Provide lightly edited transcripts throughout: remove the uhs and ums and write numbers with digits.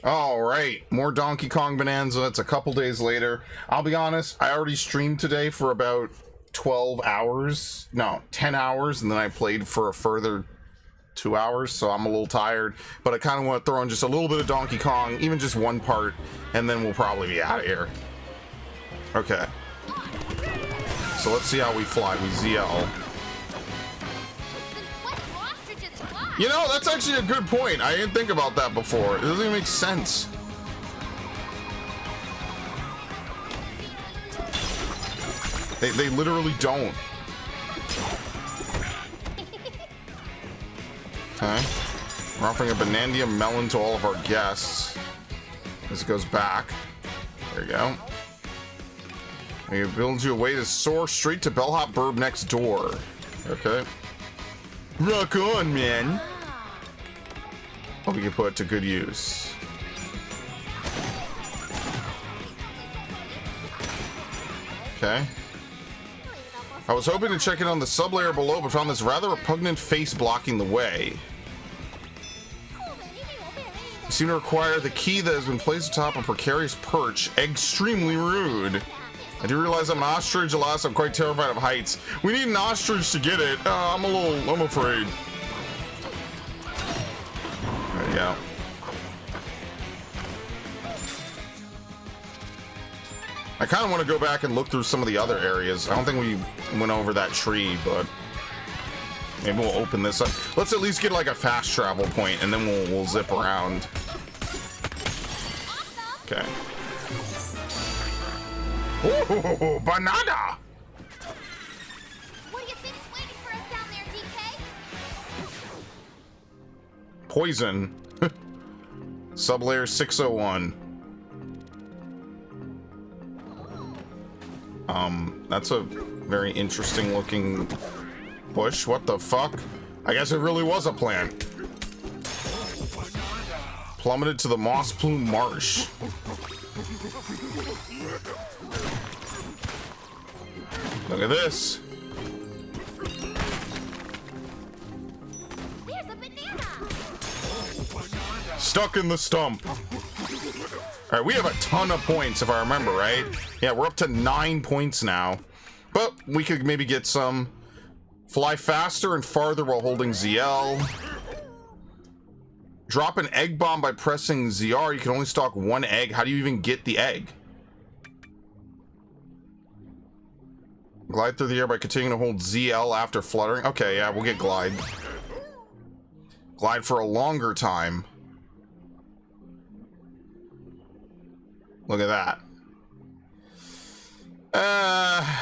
All right, more Donkey Kong Bonanza. It's a couple days later. I'll be honest, I already streamed today for about 12 hours. No, 10 hours, and then I played for a further 2 hours, so I'm a little tired. But I kind of want to throw in just a little bit of Donkey Kong, even just one part, and then we'll probably be out of here. Okay. So let's see how we fly. We ZL. You know, that's actually a good point. I didn't think about that before. It doesn't even make sense. They literally don't. Okay. We're offering a Bananza melon to all of our guests. This goes back. There you go. It builds you a way to soar straight to Bellhop Burb next door. Okay. Rock on, man. Oh, we can put it to good use. Okay. I was hoping to check in on the sub-layer below, but found this rather repugnant face blocking the way. You seem to require the key that has been placed atop a precarious perch. Extremely rude. I do realize I'm an ostrich. Alas, I'm quite terrified of heights. We need an ostrich to get it. I'm afraid. There you go. I kind of want to go back and look through some of the other areas. I don't think we went over that tree, but maybe we'll open this up. Let's at least get like a fast travel point, and then we'll zip around. Okay. Ooh, banana! What do you think's waiting for us down there, DK? Poison. Sublayer 601. That's a very interesting looking bush. What the fuck? I guess it really was a plant. Plummeted to the Moss Plume Marsh. Look at this. There's a banana. Stuck in the stump. All right, we have a ton of points if I remember right. Yeah, we're up to 9 points now. But we could maybe get some. Fly faster and farther while holding ZL. Drop an egg bomb by pressing ZR. You can only stock one egg. How do you even get the egg? Glide through the air by continuing to hold ZL after fluttering. Okay, yeah, we'll get glide. Glide for a longer time. Look at that.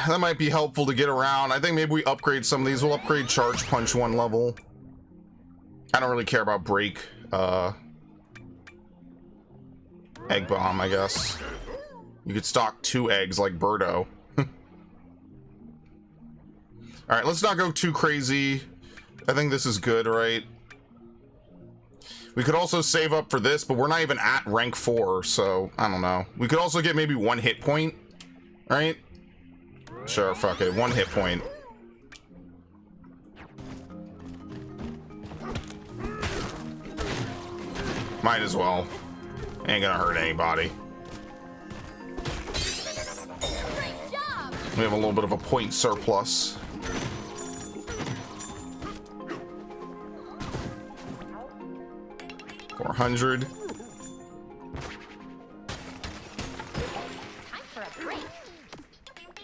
That might be helpful to get around. I think maybe we upgrade some of these. We'll upgrade Charge Punch 1 level. I don't really care about Break. Egg Bomb, I guess. You could stock 2 eggs like Birdo. Alright, let's not go too crazy. I think this is good, right? We could also save up for this, but we're not even at rank 4, so I don't know. We could also get maybe 1 hit point, right? Sure, fuck it. 1 hit point. Might as well. Ain't gonna hurt anybody. Great job. We have a little bit of a point surplus. $400. Time for a break.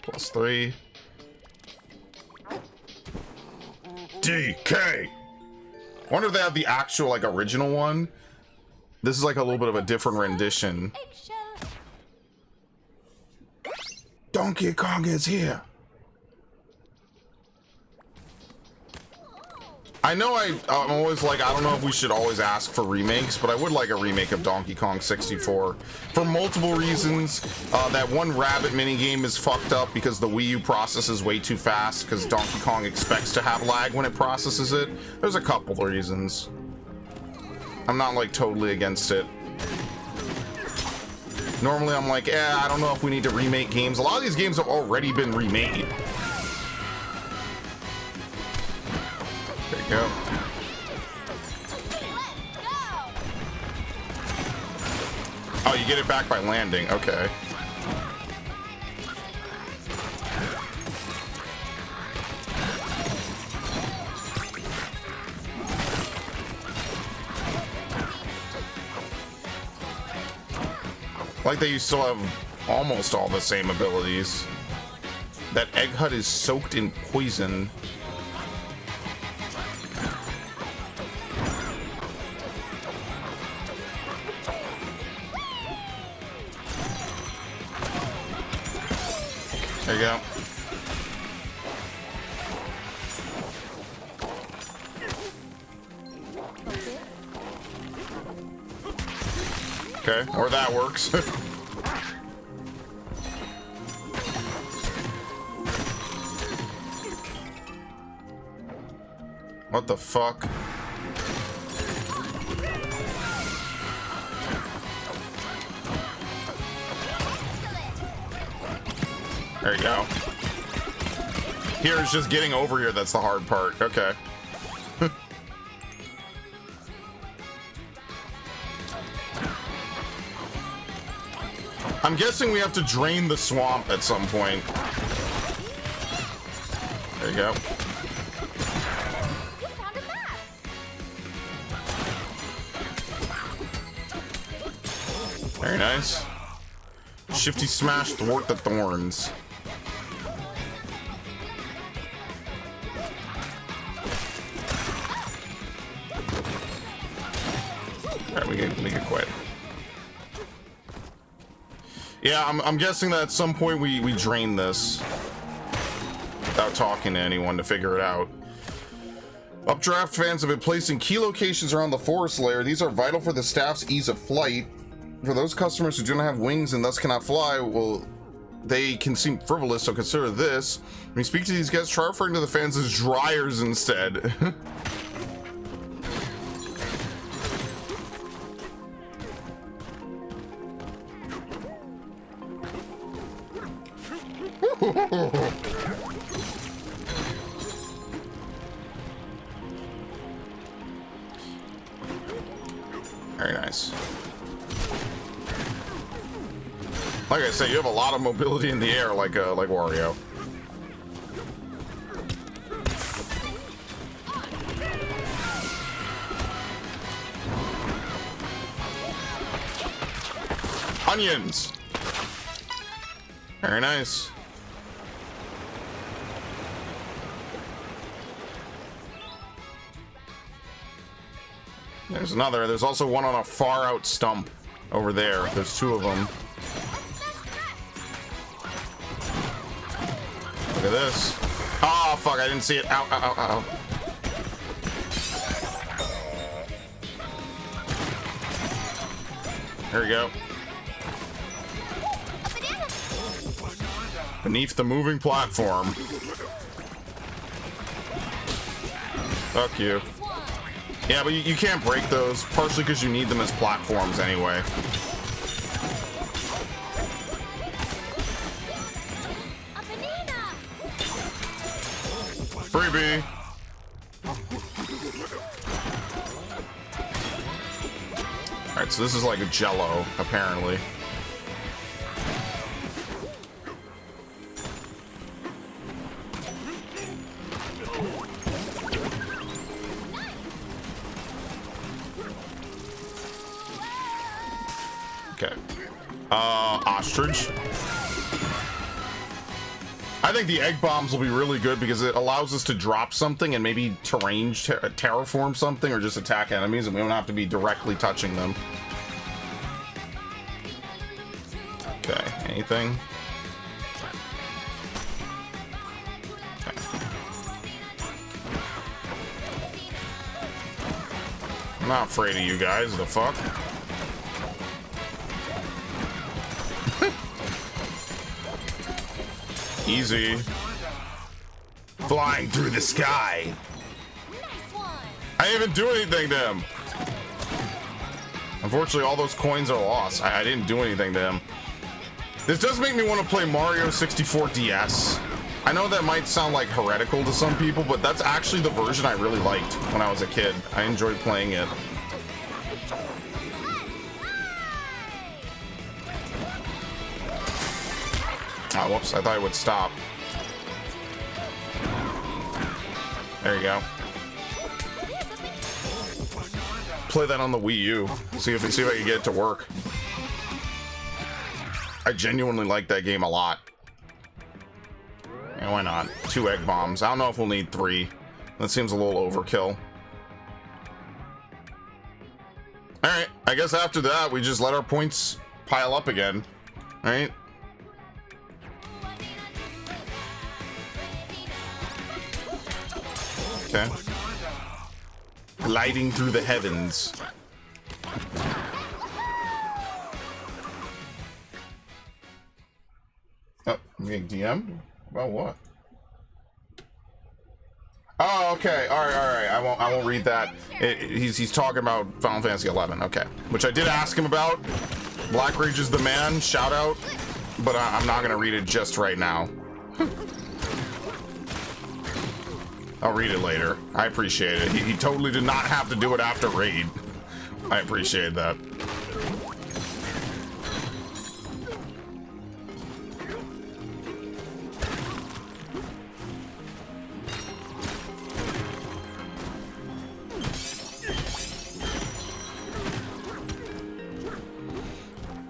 +3. DK. Wonder if they have the actual like original one. This is like a little bit of a different rendition. Eggshell. Donkey Kong is here. I know I'm always like, I don't know if we should always ask for remakes, but I would like a remake of Donkey Kong 64 for multiple reasons. That one rabbit minigame is fucked up because the Wii U processes way too fast because Donkey Kong expects to have lag when it processes it. There's a couple of reasons. I'm not like totally against it. Normally I'm like, I don't know if we need to remake games. A lot of these games have already been remade. There you go. Oh, you get it back by landing. Okay. Like they still have almost all the same abilities. That egg hut is soaked in poison. There you go. Okay, or that works. What the fuck? There you go. Here is just getting over here that's the hard part. Okay. I'm guessing we have to drain the swamp at some point. There you go. You found a map. Very nice. Shifty smash, thwart the thorns. Alright, we can quit. Yeah, I'm guessing that at some point we drain this without talking to anyone to figure it out. Updraft fans have been placing key locations around the forest layer. These are vital for the staff's ease of flight. For those customers who do not have wings and thus cannot fly, well, they can seem frivolous, so consider this. When you speak to these guys, try referring to the fans as dryers instead. Very nice. Like I say, you have a lot of mobility in the air, like Wario. Onions. Very nice. There's another. There's also one on a far out stump over there. There's two of them. Look at this. Oh, fuck. I didn't see it. Ow, ow, ow, ow. There we go. Beneath the moving platform. Fuck you. Yeah, but you can't break those, partially because you need them as platforms anyway. A banana. Freebie. Alright, so this is like a Jello, apparently. Okay. Ostrich. I think the egg bombs will be really good because it allows us to drop something and maybe terraform something or just attack enemies, and we don't have to be directly touching them. Okay, anything? Okay. I'm not afraid of you guys, the fuck? Easy. Flying through the sky. I didn't even do anything to him. Unfortunately, all those coins are lost. I didn't do anything to him. This does make me want to play Mario 64 DS. I know that might sound like heretical to some people, but that's actually the version I really liked when I was a kid. I enjoyed playing it. Oh, whoops, I thought it would stop. There you go. Play that on the Wii U. See if I can get it to work. I genuinely like that game a lot. And why not? 2 egg bombs. I don't know if we'll need 3. That seems a little overkill. Alright, I guess after that, we just let our points pile up again. Alright? Okay. Gliding through the heavens. Oh, I'm getting DM'd? About what? Oh, okay. All right. I won't read that. He's talking about Final Fantasy 11. Okay, which I did ask him about. Black Rage is the man. Shout out, but I'm not gonna read it just right now. I'll read it later. I appreciate it. He totally did not have to do it after raid. I appreciate that.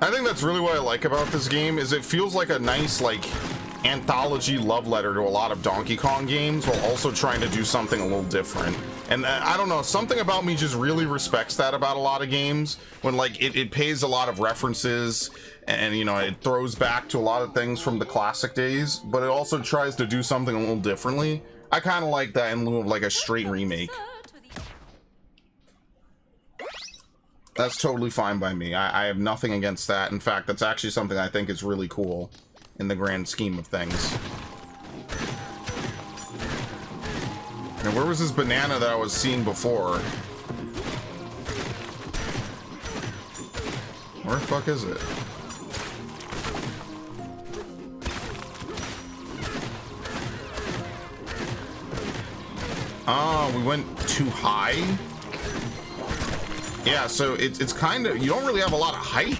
I think that's really what I like about this game is it feels like a nice like anthology love letter to a lot of Donkey Kong games while also trying to do something a little different. And I don't know, something about me just really respects that about a lot of games when like it pays a lot of references and you know it throws back to a lot of things from the classic days, but it also tries to do something a little differently. I kind of like that in lieu of like a straight remake. That's totally fine by me. I have nothing against that. In fact, that's actually something I think is really cool in the grand scheme of things. And where was this banana that I was seeing before? Where the fuck is it? Oh, we went too high? Yeah, so it's kind of, you don't really have a lot of height.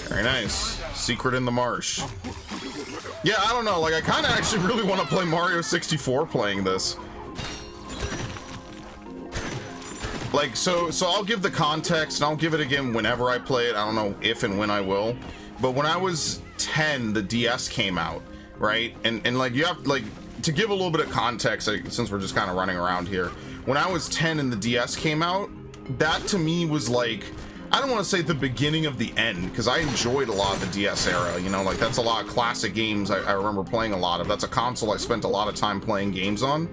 Very nice. Secret in the marsh. Yeah, I don't know, like I kind of actually really want to play Mario 64 playing this. Like, so I'll give the context and I'll give it again whenever I play it. I don't know if and when I will. But when I was 10, the DS came out, right? And like you have, like, to give a little bit of context, since we're just kind of running around here, when I was 10 and the DS came out, that to me was like, I don't want to say the beginning of the end, because I enjoyed a lot of the DS era, you know, like that's a lot of classic games I remember playing a lot of. That's a console I spent a lot of time playing games on.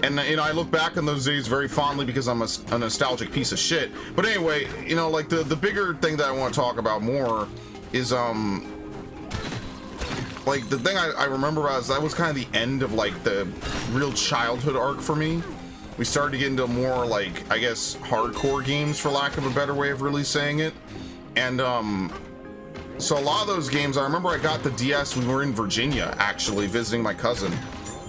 And, you know, I look back on those days very fondly because I'm a nostalgic piece of shit. But anyway, you know, like the bigger thing that I want to talk about more is, like the thing I remember about is that was kind of the end of like the real childhood arc for me. We started to get into more like, I guess, hardcore games for lack of a better way of really saying it. And so a lot of those games, I remember I got the DS, we were in Virginia actually visiting my cousin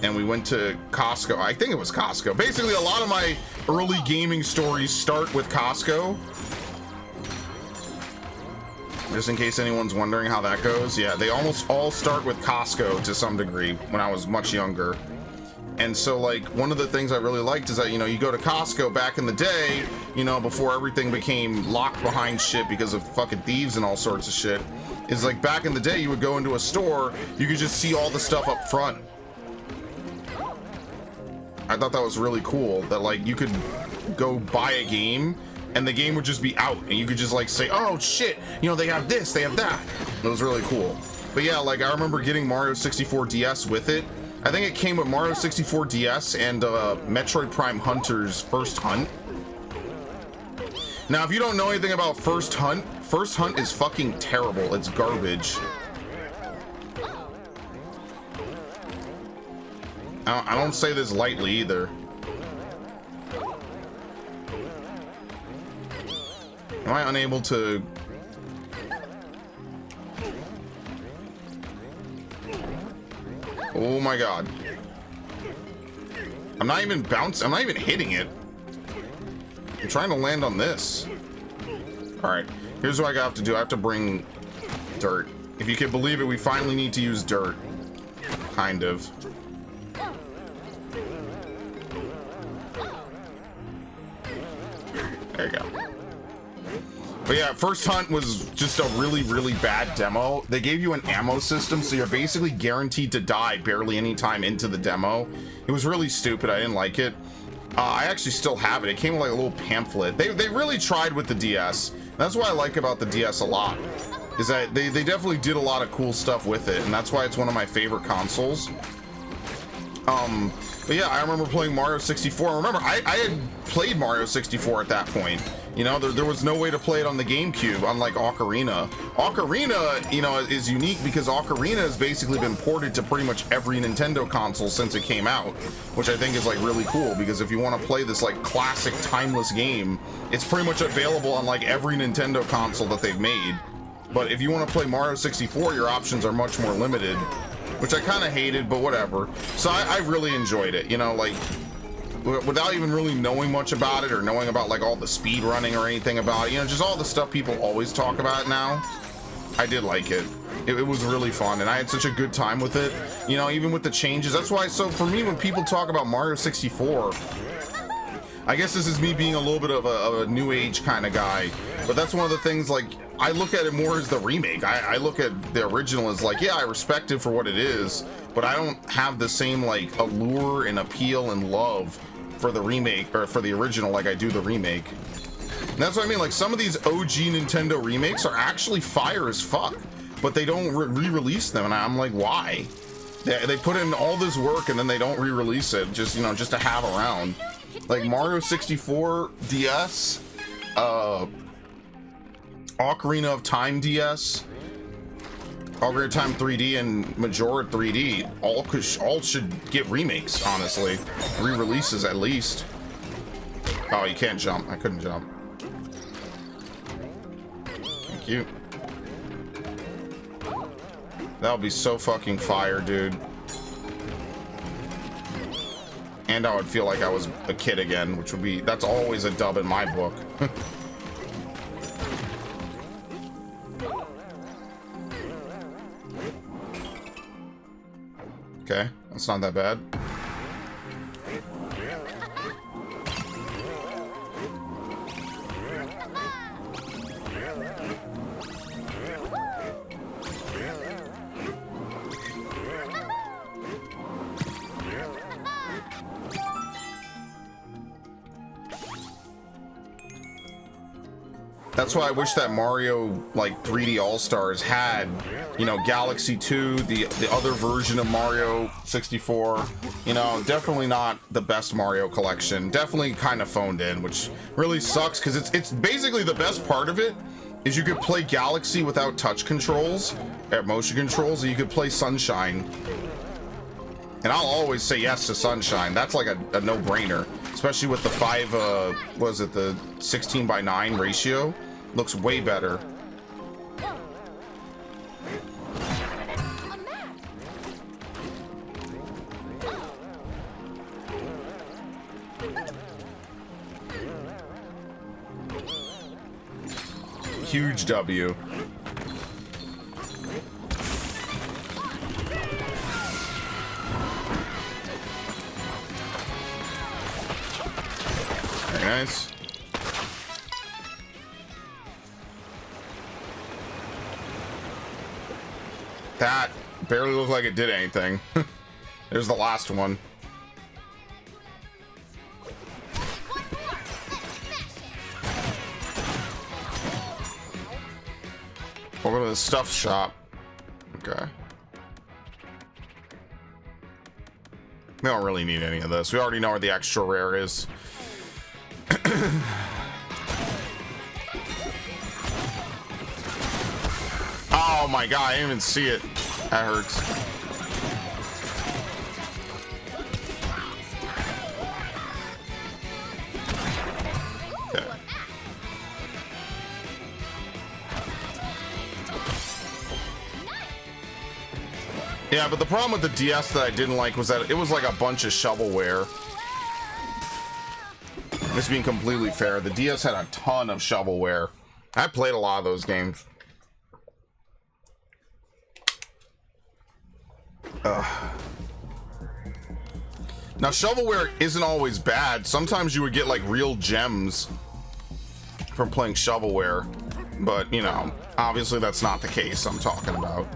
and we went to Costco. I think it was Costco. Basically a lot of my early gaming stories start with Costco. Just in case anyone's wondering how that goes, yeah, they almost all start with Costco to some degree when I was much younger. And so, like, one of the things I really liked is that, you know, you go to Costco back in the day, you know, before everything became locked behind shit because of fucking thieves and all sorts of shit, is like back in the day, you would go into a store, you could just see all the stuff up front. I thought that was really cool, that, like, you could go buy a game and the game would just be out and you could just like say, oh shit, you know, they have this, they have that. It was really cool. But yeah, like I remember getting Mario 64 DS with it. I think it came with Mario 64 DS and Metroid Prime Hunter's First Hunt. Now, if you don't know anything about First Hunt is fucking terrible. It's garbage. I don't say this lightly either. Am I unable to... Oh my god. I'm not even bouncing. I'm not even hitting it. I'm trying to land on this. All right, here's what I have to do. I have to bring dirt. If you can believe it, we finally need to use dirt. Kind of. There you go. But yeah, first hunt was just a really, really bad demo. They gave you an ammo system, so you're basically guaranteed to die barely any time into the demo. It was really stupid. I didn't like it. I actually still have it. It came with like a little pamphlet. They really tried with the DS. That's what I like about the DS a lot. Is that they definitely did a lot of cool stuff with it, and that's why it's one of my favorite consoles. But yeah, I remember playing Mario 64. Remember, I had played Mario 64 at that point. You know, there was no way to play it on the GameCube, unlike Ocarina. Ocarina, you know, is unique because Ocarina has basically been ported to pretty much every Nintendo console since it came out, which I think is like really cool because if you want to play this like classic timeless game, it's pretty much available on like every Nintendo console that they've made. But if you want to play Mario 64, your options are much more limited, which I kind of hated, but whatever. So I really enjoyed it, you know, like without even really knowing much about it or knowing about like all the speed running or anything about it, you know, just all the stuff people always talk about now. I did like it. It was really fun, and I had such a good time with it, you know, even with the changes. That's why, so for me, when people talk about Mario 64, I guess this is me being a little bit of a new age kind of guy, but that's one of the things, like, I look at it more as the remake. I look at the original as like, yeah, I respect it for what it is, but I don't have the same like allure and appeal and love for the remake or for the original like I do the remake. And that's what I mean, like some of these OG Nintendo remakes are actually fire as fuck, but they don't re-release them, and I'm like, why? They put in all this work and then they don't re-release it, just, you know, just to have around. Like Mario 64 DS, Ocarina of Time DS, Ocarina of Time 3D, and Majora 3D all should get remakes, honestly. Re-releases at least. Oh, you can't jump. I couldn't jump. Thank you. That would be so fucking fire, dude. And I would feel like I was a kid again, which would be, that's always a dub in my book. Okay, that's not that bad. That's why I wish that Mario like 3D All-Stars had, you know, Galaxy 2, the other version of Mario 64. You know, definitely not the best Mario collection. Definitely kind of phoned in, which really sucks because it's basically the best part of it is you could play Galaxy without touch controls, motion controls, and you could play Sunshine. And I'll always say yes to Sunshine. That's like a no-brainer, especially with the 16:9 ratio. Looks way better. Huge W. Very nice. That barely looked like it did anything. There's the last one. We'll go to the stuff shop. Okay. We don't really need any of this. We already know where the extra rare is. Oh my god, I didn't even see it. That hurts. Okay. Yeah, but the problem with the DS that I didn't like was that it was like a bunch of shovelware. Just being completely fair, the DS had a ton of shovelware. I played a lot of those games. Now, shovelware isn't always bad. Sometimes you would get like real gems from playing shovelware, but you know, obviously that's not the case I'm talking about.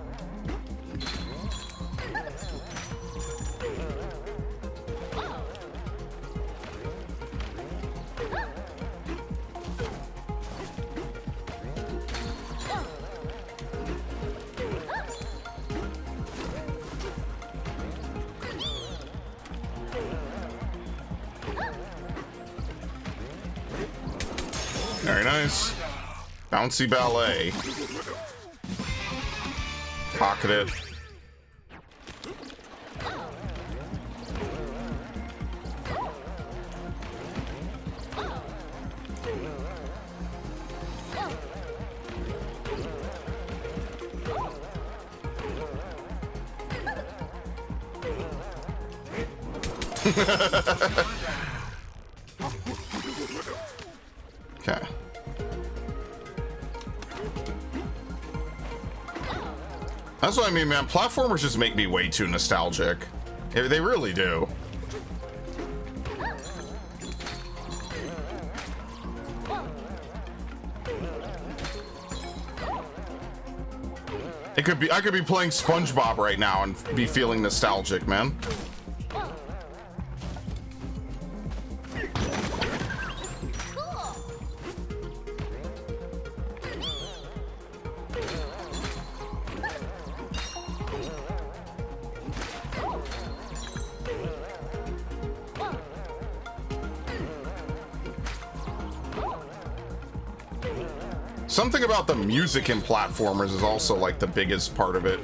Very nice. Bouncy ballet. Pocket it. Okay. That's what I mean, man. Platformers just make me way too nostalgic. They really do. It could be, I could be playing SpongeBob right now and be feeling nostalgic, man. Something about the music in platformers is also like the biggest part of it.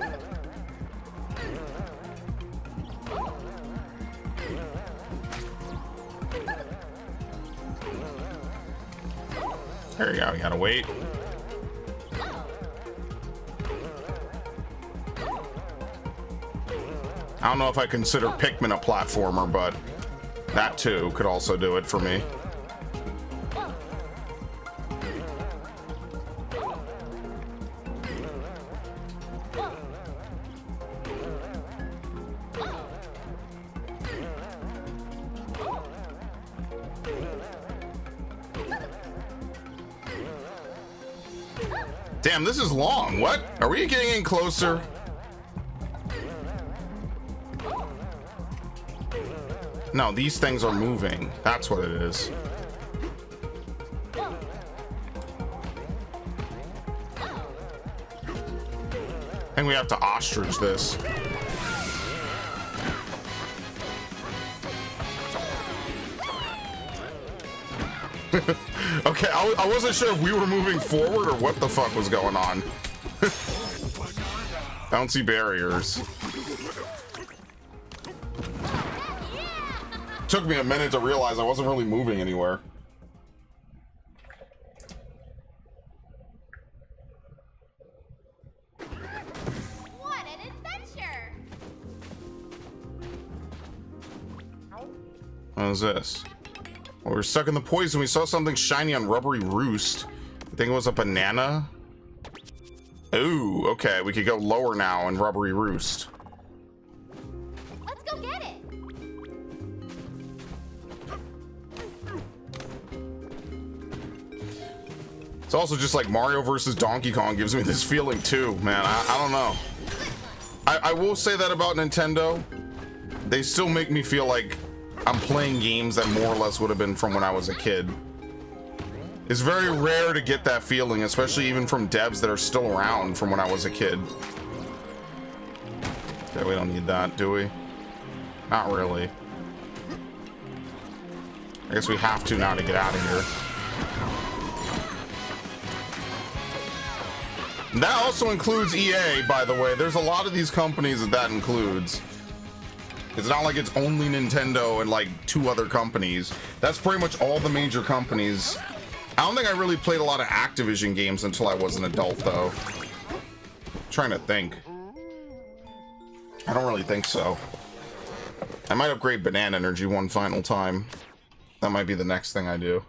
There you go, we gotta wait. I don't know if I consider Pikmin a platformer, but that too could also do it for me. Damn, this is long. What? Are we getting in closer? No, these things are moving. That's what it is. And we have to ostrich this. Okay, I wasn't sure if we were moving forward or what the fuck was going on. Bouncy barriers. Took me a minute to realize I wasn't really moving anywhere. What an adventure! What is this? Well, we're stuck in the poison. We saw something shiny on Rubbery Roost. I think it was a banana. Ooh, okay. We could go lower now in Rubbery Roost. Let's go get it! It's also just like Mario versus Donkey Kong gives me this feeling too, man. I don't know. I will say that about Nintendo. They still make me feel like I'm playing games that more or less would have been from when I was a kid. It's very rare to get that feeling, especially even from devs that are still around from when I was a kid. Okay, we don't need that, do we? Not really. I guess we have to now to get out of here. That also includes EA, by the way. There's a lot of these companies that includes. It's not like it's only Nintendo and like 2 other companies. That's pretty much all the major companies. I don't think I really played a lot of Activision games until I was an adult, though. I'm trying to think. I don't really think so. I might upgrade Banana Energy one final time. That might be the next thing I do.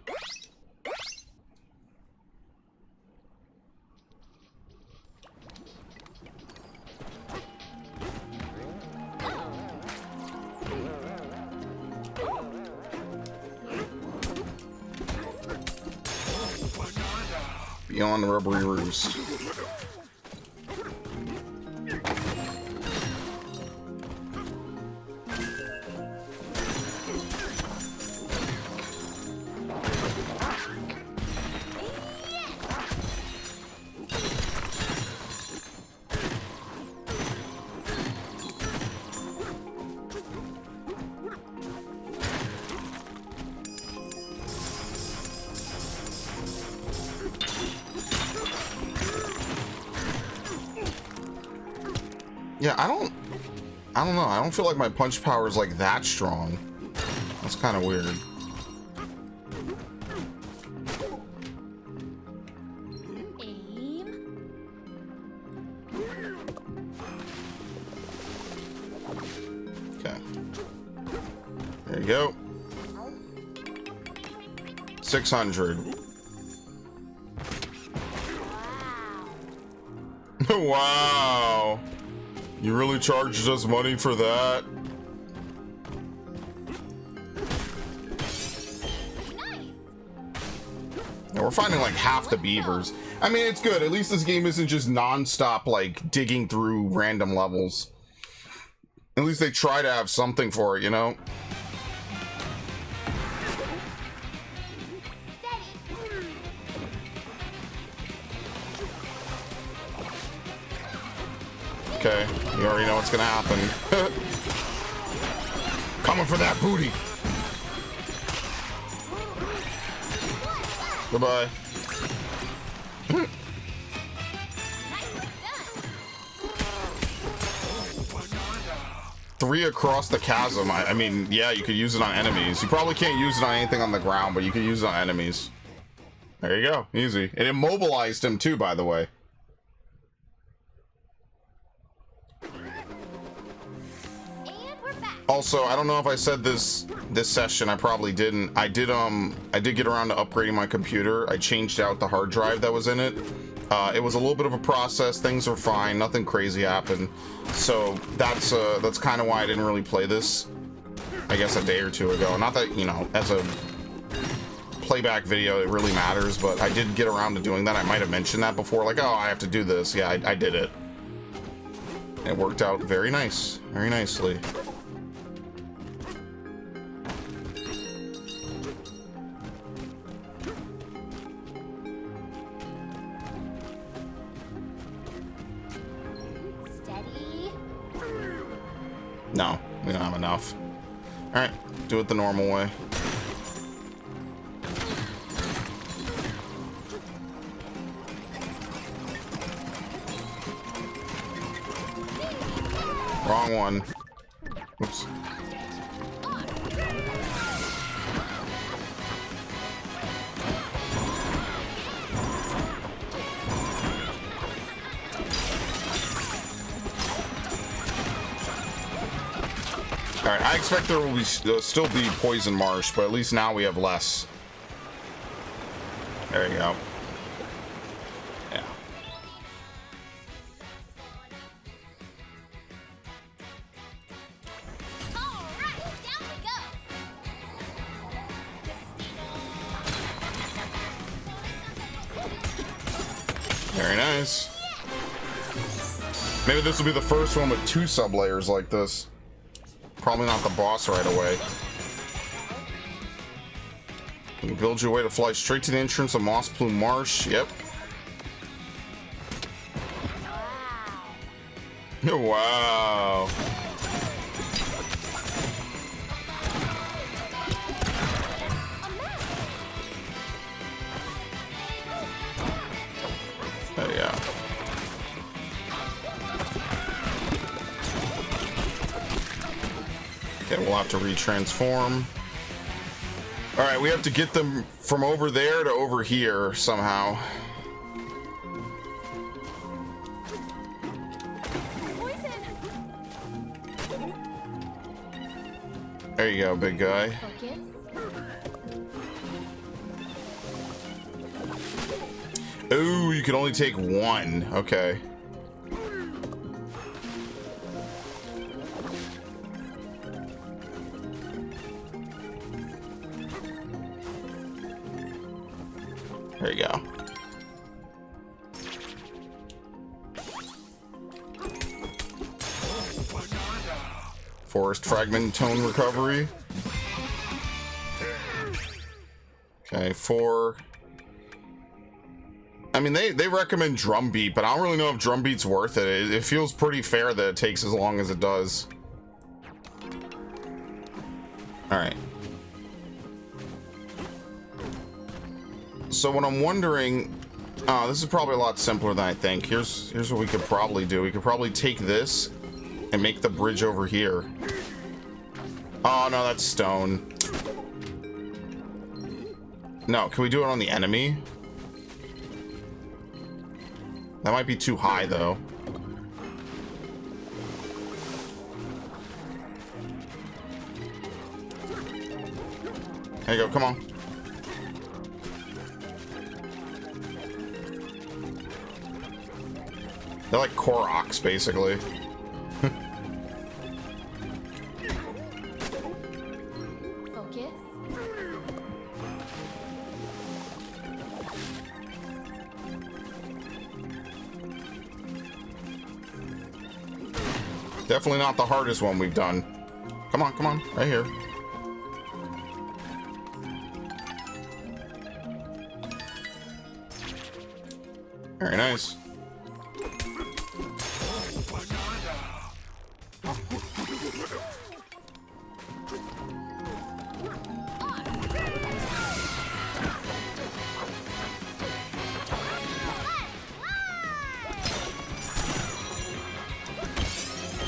Beyond Rubbery Roost. Yeah, I don't know. I don't feel like my punch power is like that strong. That's kind of weird. Aim. Okay. There you go. 600. Wow. Wow. You really charged us money for that? Nice. Yeah, we're finding like half the beavers. I mean, it's good. At least this game isn't just non-stop like digging through random levels. At least they try to have something for it, you know? Steady. Okay, you already know what's gonna happen. Coming for that booty. Goodbye. Nicely done. 3 across the chasm. I mean, yeah, you could use it on enemies. You probably can't use it on anything on the ground, but you can use it on enemies. There you go. Easy. It immobilized him too, by the way. And we're back. Also, I don't know if I said this session. I probably didn't. I did get around to upgrading my computer. I changed out the hard drive that was in it. It was a little bit of a process. Things are fine. Nothing crazy happened. So that's kind of why I didn't really play this, I guess, a day or two ago. Not that, you know, as a playback video it really matters, but I did get around to doing that. I might have mentioned that before, like, oh, I have to do this. Yeah, I did it. It worked out very nicely. Steady. No, we don't have enough. All right, do it the normal way. Wrong one. Oops. Alright, I expect there will be still be poison marsh, but at least now we have less. There you go. Yeah. All right, down we go. Very nice. Maybe this will be the first one with 2 sub-layers like this. Probably not the boss right away. You can build your way to fly straight to the entrance of Moss Plume Marsh. Yep. Wow. Wow. There you go. Okay, we'll have to retransform. All right, we have to get them from over there to over here somehow. Poison. There you go, big guy. Focus. Ooh, you can only take 1. Okay. There you go. Forest fragment tone recovery. Okay, 4. I mean, they recommend drumbeat, but I don't really know if drumbeat's worth it. It feels pretty fair that it takes as long as it does. All right. So what I'm wondering, this is probably a lot simpler than I think. Here's what we could probably do. We could probably take this and make the bridge over here. Oh no, that's stone. No, can we do it on the enemy? That might be too high though. There you go, come on. They're like Koroks, basically. Focus. Definitely not the hardest one we've done. Come on, right here. Very nice.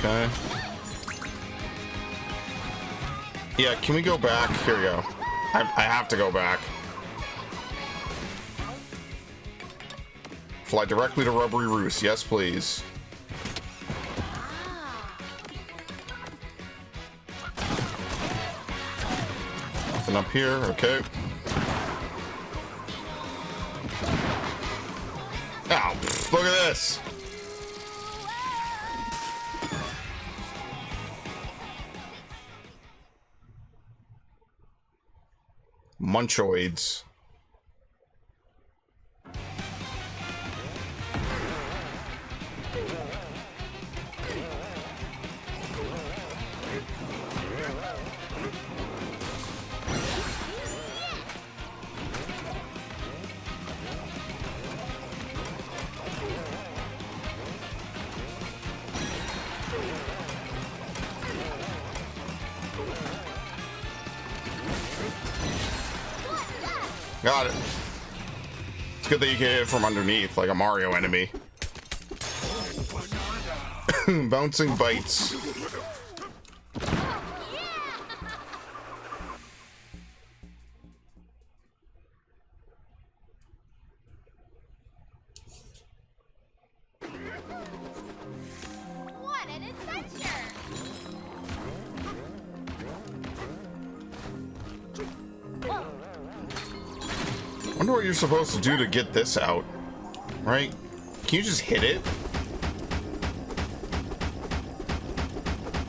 Okay. Yeah, can we go back? Here we go. I have to go back. Fly directly to Rubbery Roost. Yes, please. Nothing up here. Okay. Ow, look at this. Munchoids. Got it. It's good that you can hit it from underneath, like a Mario enemy. Bouncing bites. What an adventure! Whoa. Wonder what you're supposed to do to get this out, right? Can you just hit it?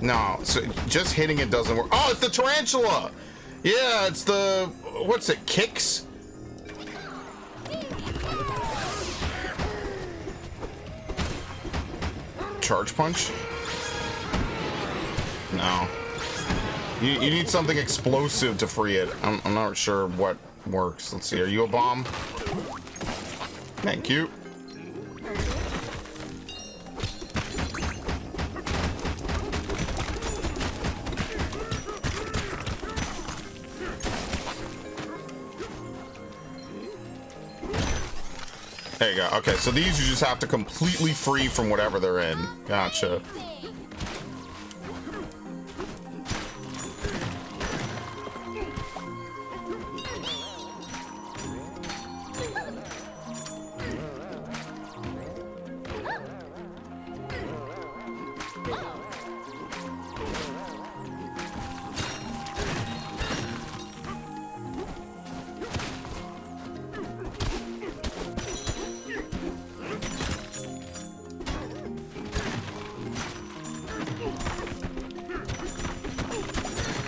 No, so just hitting it doesn't work. Oh, it's the tarantula! Yeah, it's the... what's it, kicks? Charge punch? No. You need something explosive to free it. I'm not sure what works. Let's see, are you a bomb? Thank you. There you go. Okay, so these you just have to completely free from whatever they're in. Gotcha.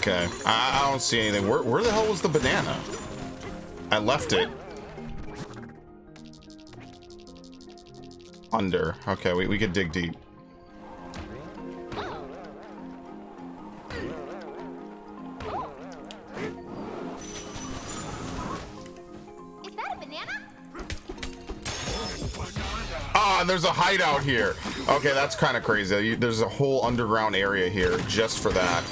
Okay, I don't see anything. Where the hell was the banana? I left it. Under. Okay, we could dig deep. Oh, and there's a hideout here. Okay, that's kind of crazy. There's a whole underground area here just for that.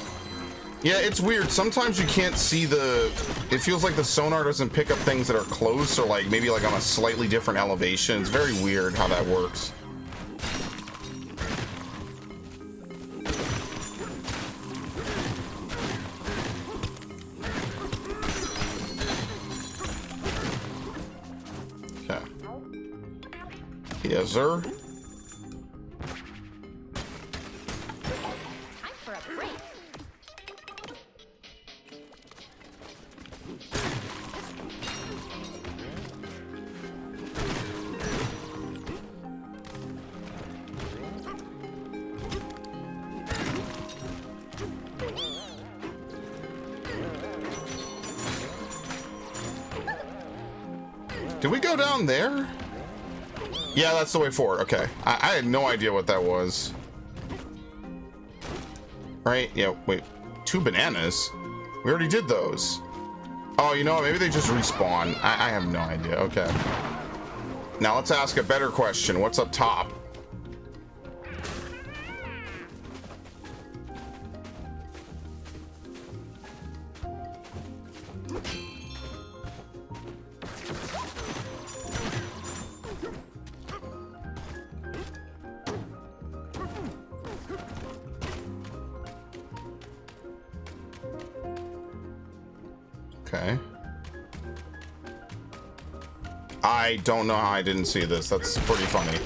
Yeah, it's weird. Sometimes you can't see the... It feels like the sonar doesn't pick up things that are close or like maybe like on a slightly different elevation. It's very weird how that works. Okay. Yes, sir. Time for a break. Did we go down there? Yeah, that's the way forward. Okay. I had no idea what that was. Right? Yeah, wait. 2 bananas? We already did those. Oh, you know what? Maybe they just respawn. I have no idea. Okay. Now let's ask a better question. What's up top? Okay. I don't know how I didn't see this. That's pretty funny.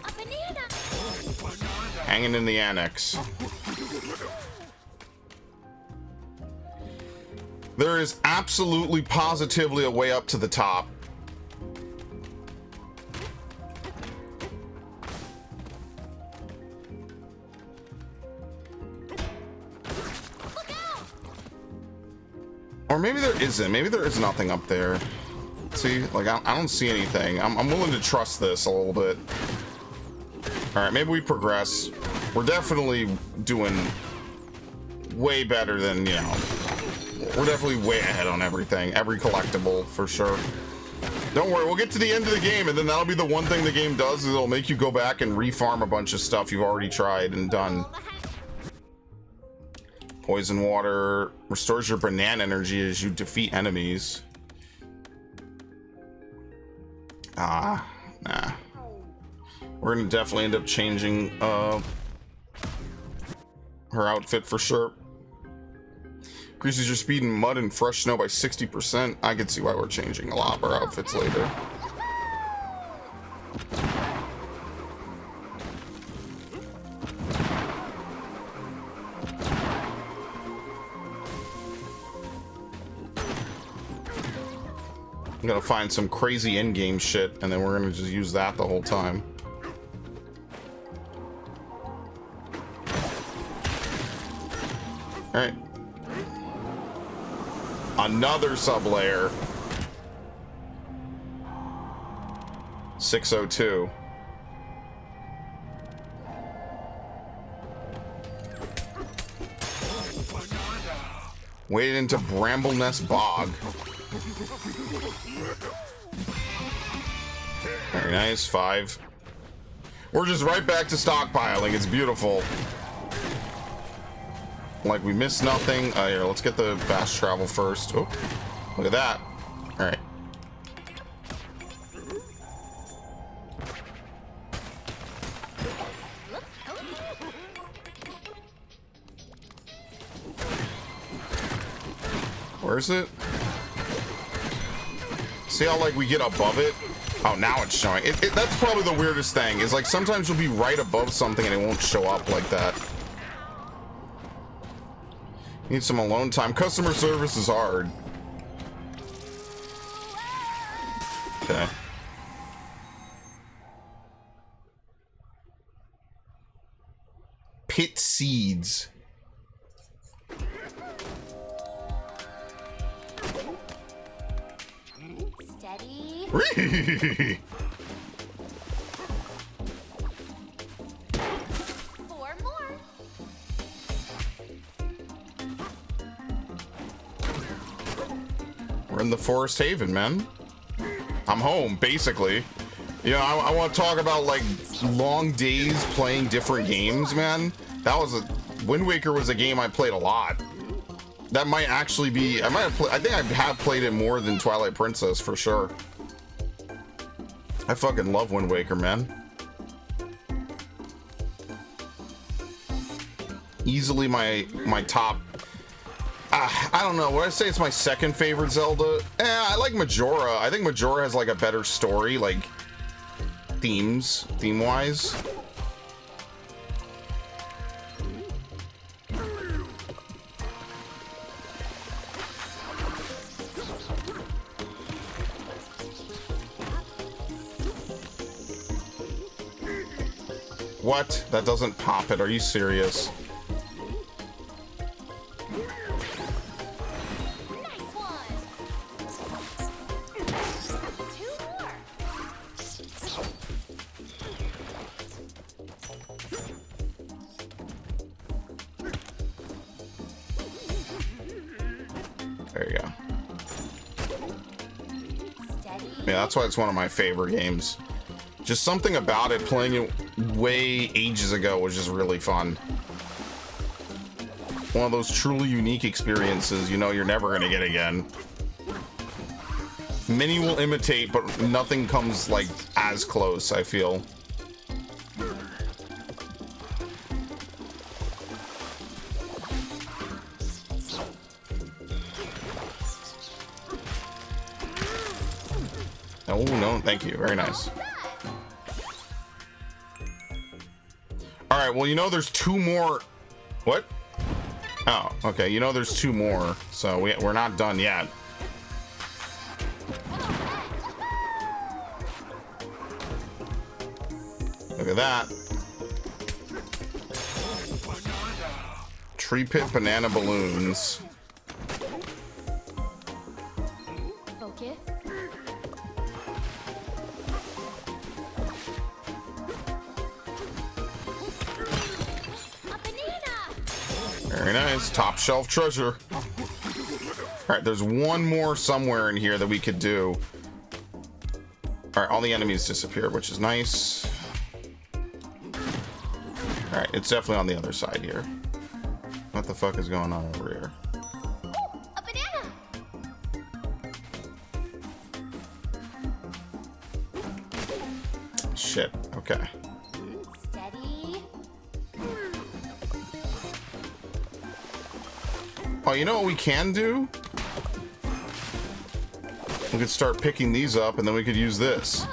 A banana. Hanging in the annex. There is absolutely positively a way up to the top. Or maybe there isn't. Maybe there is nothing up there. See, like I don't see anything. I'm willing to trust this a little bit. All right, maybe we progress. We're definitely doing way better than, you know, we're definitely way ahead on everything. Every collectible, for sure. Don't worry, we'll get to the end of the game, and then that'll be the one thing the game does, is it'll make you go back and refarm a bunch of stuff you've already tried and done. Poison water restores your banana energy as you defeat enemies. Nah. We're gonna definitely end up changing her outfit for sure. Increases your speed in mud and fresh snow by 60%. I could see why we're changing a lot of our outfits later. I'm gonna find some crazy in-game shit, and then we're gonna just use that the whole time. All right. Another sub-layer. 602. Wade into Bramble Nest Bog. Very nice. 5. We're just right back to stockpiling. It's beautiful. Like we missed nothing. Here, let's get the fast travel first. Oh, look at that. All right. Where is it? See how like we get above it? Oh, now it's showing. That's probably the weirdest thing, is like sometimes you'll be right above something and it won't show up like that. Need some alone time. Customer service is hard. Okay. Pit seeds. Steady. 4 more. We're in the Forest Haven, man. I'm home, basically. You know, I want to talk about like long days playing different games, man. That was Wind Waker was a game I played a lot. That might actually be, I think I have played it more than Twilight Princess for sure. I fucking love Wind Waker, man. Easily my top. I don't know. Would I say it's my second favorite Zelda? I like Majora. I think Majora has like a better story, like theme-wise. What? That doesn't pop it. Are you serious? There you go. Yeah, that's why it's one of my favorite games. Just something about it, playing it way ages ago, was just really fun. One of those truly unique experiences, you know, you're never gonna get again. Many will imitate, but nothing comes like as close, I feel. Oh no, thank you. Very nice. All right, well, you know, there's two more. What? Oh, okay. You know, there's two more, so we're not done yet. Look at that. Tree pit banana balloons. Focus. Very nice. Top shelf treasure. All right, there's one more somewhere in here that we could do. All right, all the enemies disappear, which is nice. All right, it's definitely on the other side here. What the fuck is going on over here? Ooh, a banana. Shit. Okay. Steady. Oh, you know what we can do? We could start picking these up, and then we could use this.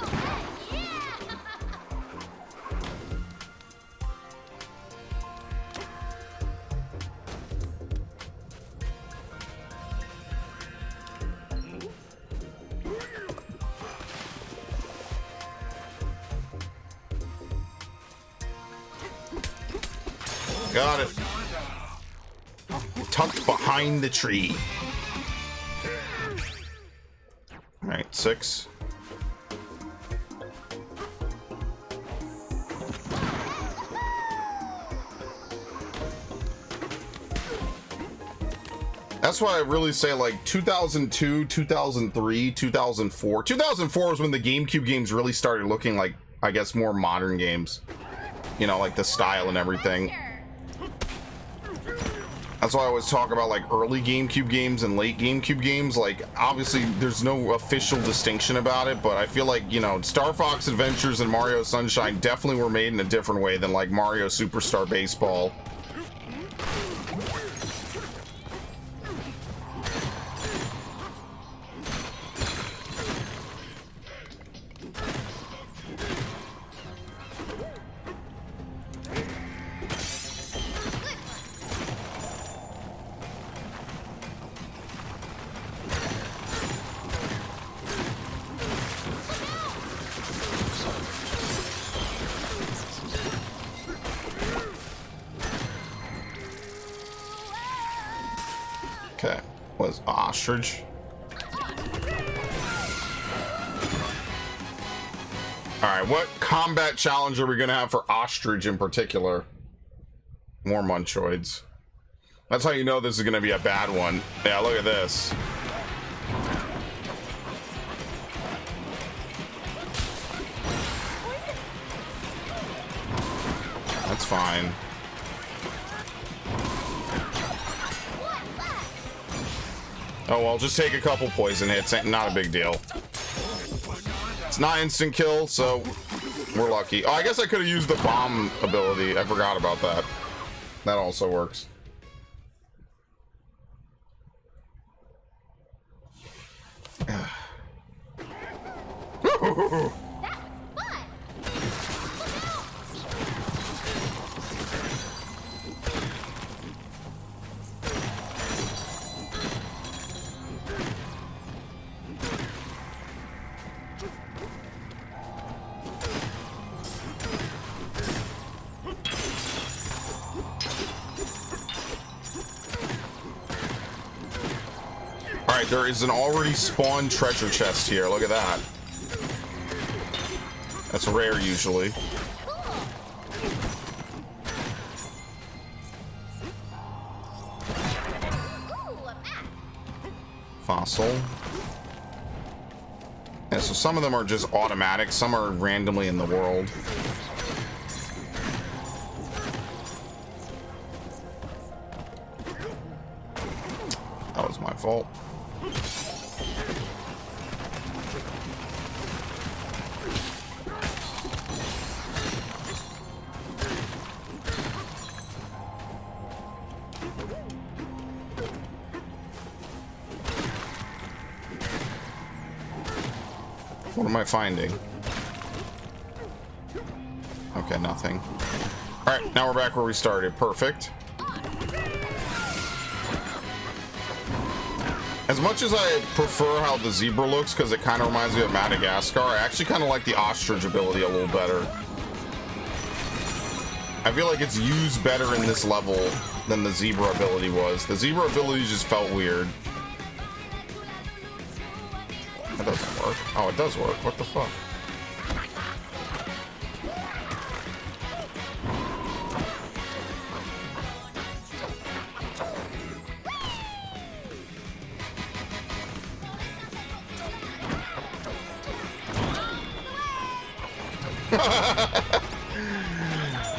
Got it. Tucked behind the tree. All right, 6. That's why I really say like 2002, 2003, 2004. 2004 was when the GameCube games really started looking like, I guess, more modern games. You know, like the style and everything. That's why I always talk about like early GameCube games and late GameCube games. Like, obviously there's no official distinction about it, but I feel like, you know, Star Fox Adventures and Mario Sunshine definitely were made in a different way than like Mario Superstar Baseball. Okay, was ostrich. Alright, what combat challenge are we gonna have for ostrich in particular? More munchoids. That's how you know this is gonna be a bad one. Yeah, look at this. It's fine. Oh, well, just take a couple poison hits. Ain't not a big deal. It's not instant kill, so we're lucky. Oh, I guess I could have used the bomb ability. I forgot about that. That also works. Alright, there is an already spawned treasure chest here. Look at that. That's rare usually. Fossil. Yeah, so some of them are just automatic, some are randomly in the world. That was my fault. What am I finding? Okay, nothing. Alright, now we're back where we started. Perfect. As much as I prefer how the zebra looks, because it kind of reminds me of Madagascar, I actually kind of like the ostrich ability a little better. I feel like it's used better in this level than the zebra ability was. The zebra ability just felt weird. That doesn't work. Oh, it does work. What the fuck?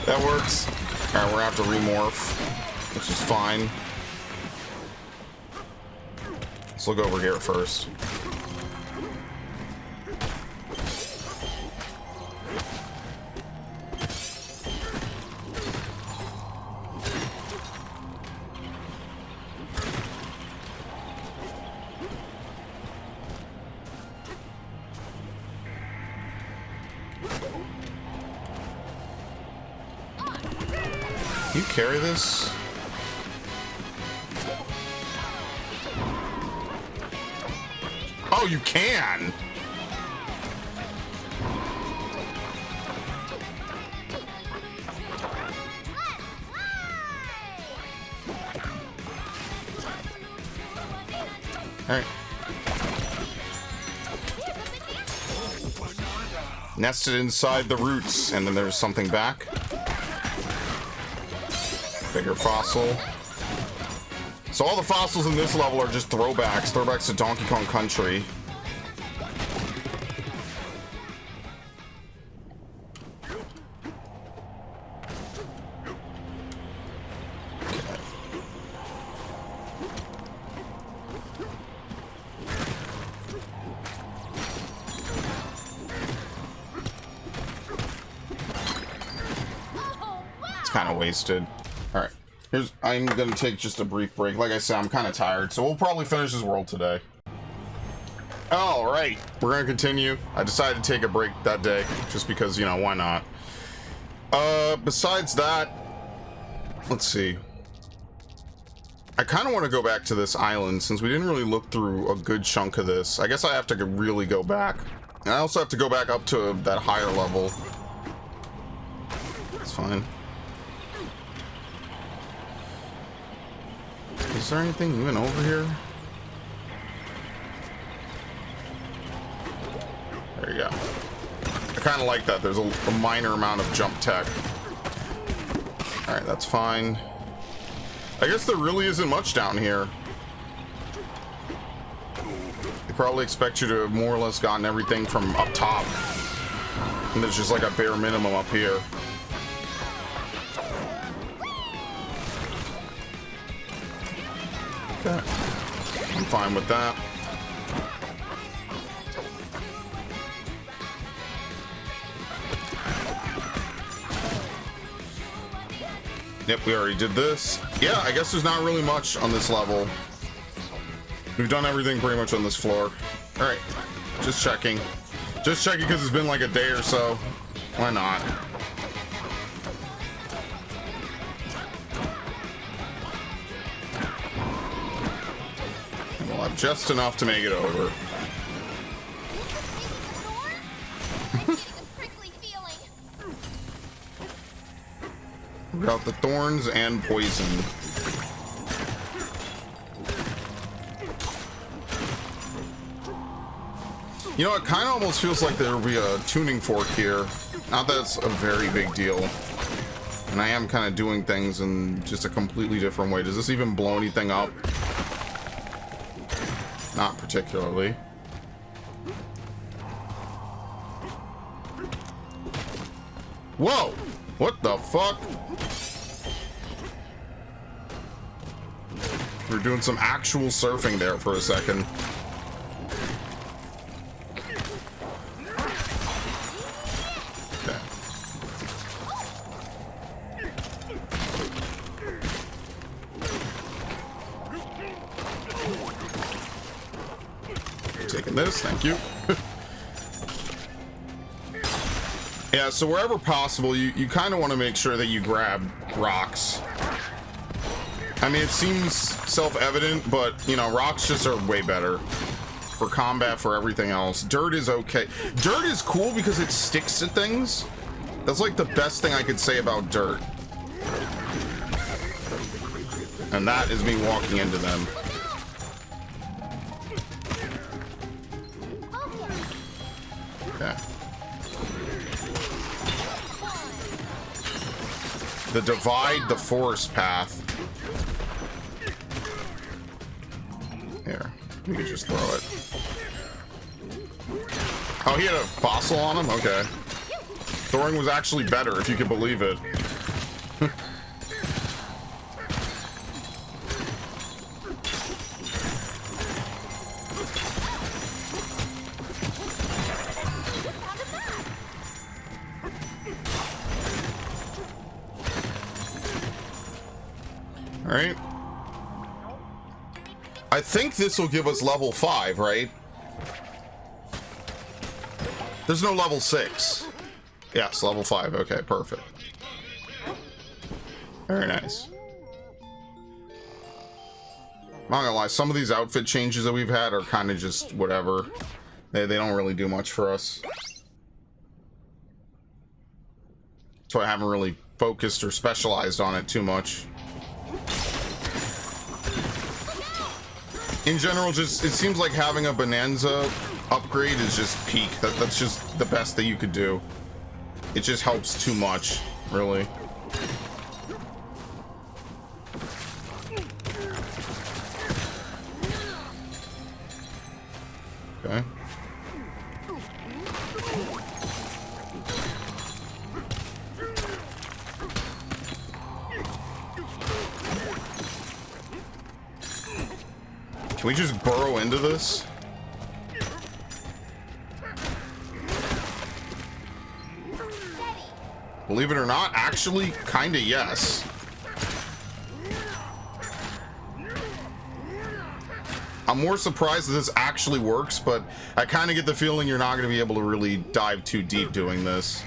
That works. Alright, we're gonna have to remorph, which is fine. Let's look over here first. You carry this? Oh, you can! Alright. Nested inside the roots, and then there's something back. Bigger fossil. So all the fossils in this level are just throwbacks to Donkey Kong Country. It's kind of wasted. All right. I'm gonna take just a brief break. Like I said, I'm kind of tired, so we'll probably finish this world today. All right, we're gonna continue. I decided to take a break that day, just because, you know, why not? Besides that, let's see. I kind of want to go back to this island, since we didn't really look through a good chunk of this. I guess I have to really go back. And I also have to go back up to that higher level. It's fine. Is there anything even over here? There you go. I kind of like that. There's a minor amount of jump tech. Alright, that's fine. I guess there really isn't much down here. They probably expect you to have more or less gotten everything from up top. And there's just like a bare minimum up here. Okay. I'm fine with that. Yep, we already did this. Yeah, I guess there's not really much on this level. We've done everything pretty much on this floor. All right, just checking. Just checking because it's been like a day or so. Why not? We'll have just enough to make it over. Got the thorns and poison. You know, it kind of almost feels like there will be a tuning fork here. Not that it's a very big deal. And I am kind of doing things in just a completely different way. Does this even blow anything up? Not particularly. Whoa! What the fuck? We're doing some actual surfing there for a second. Okay. Taking this, thank you. Yeah, so wherever possible, you kind of want to make sure that you grab rocks. I mean, it seems self-evident, but, you know, rocks just are way better for combat, for everything else. Dirt is okay. Dirt is cool because it sticks to things. That's like the best thing I could say about dirt. And that is me walking into them. Okay. The divide the forest path. Here, you can just throw it. Oh, he had a fossil on him? Okay. Throwing was actually better, if you can believe it. All right. I think this will give us level 5, right? There's no level 6. Yes, level 5. Okay, perfect. Very nice. I'm not gonna lie, some of these outfit changes that we've had are kind of just whatever. They don't really do much for us. So I haven't really focused or specialized on it too much. In general, just it seems like having a Bananza upgrade is just peak. That's just the best that you could do. It just helps too much, really. Okay. Can we just burrow into this? Believe it or not, actually, kinda yes. I'm more surprised that this actually works, but I kind of get the feeling you're not going to be able to really dive too deep doing this.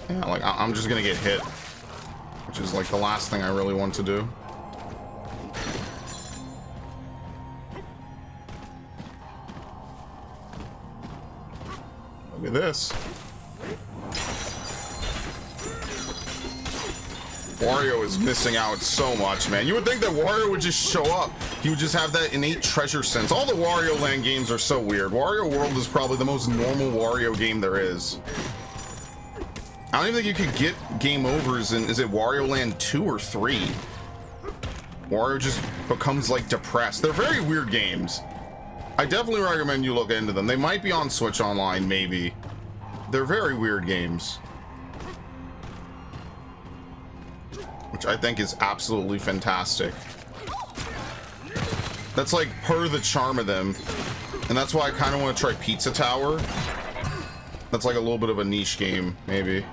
Yeah, like, I'm just going to get hit. Which is like the last thing I really want to do. Look at this. Wario is missing out so much, man. You would think that Wario would just show up. He would just have that innate treasure sense. All the Wario Land games are so weird. Wario World is probably the most normal Wario game there is. I don't even think you could get game overs in, is it Wario Land 2 or 3? Wario just becomes like depressed. They're very weird games. I definitely recommend you look into them. They might be on Switch Online, maybe. They're very weird games. which I think is absolutely fantastic. That's like per the charm of them, and that's why I kind of want to try Pizza Tower. That's like a little bit of a niche game, maybe.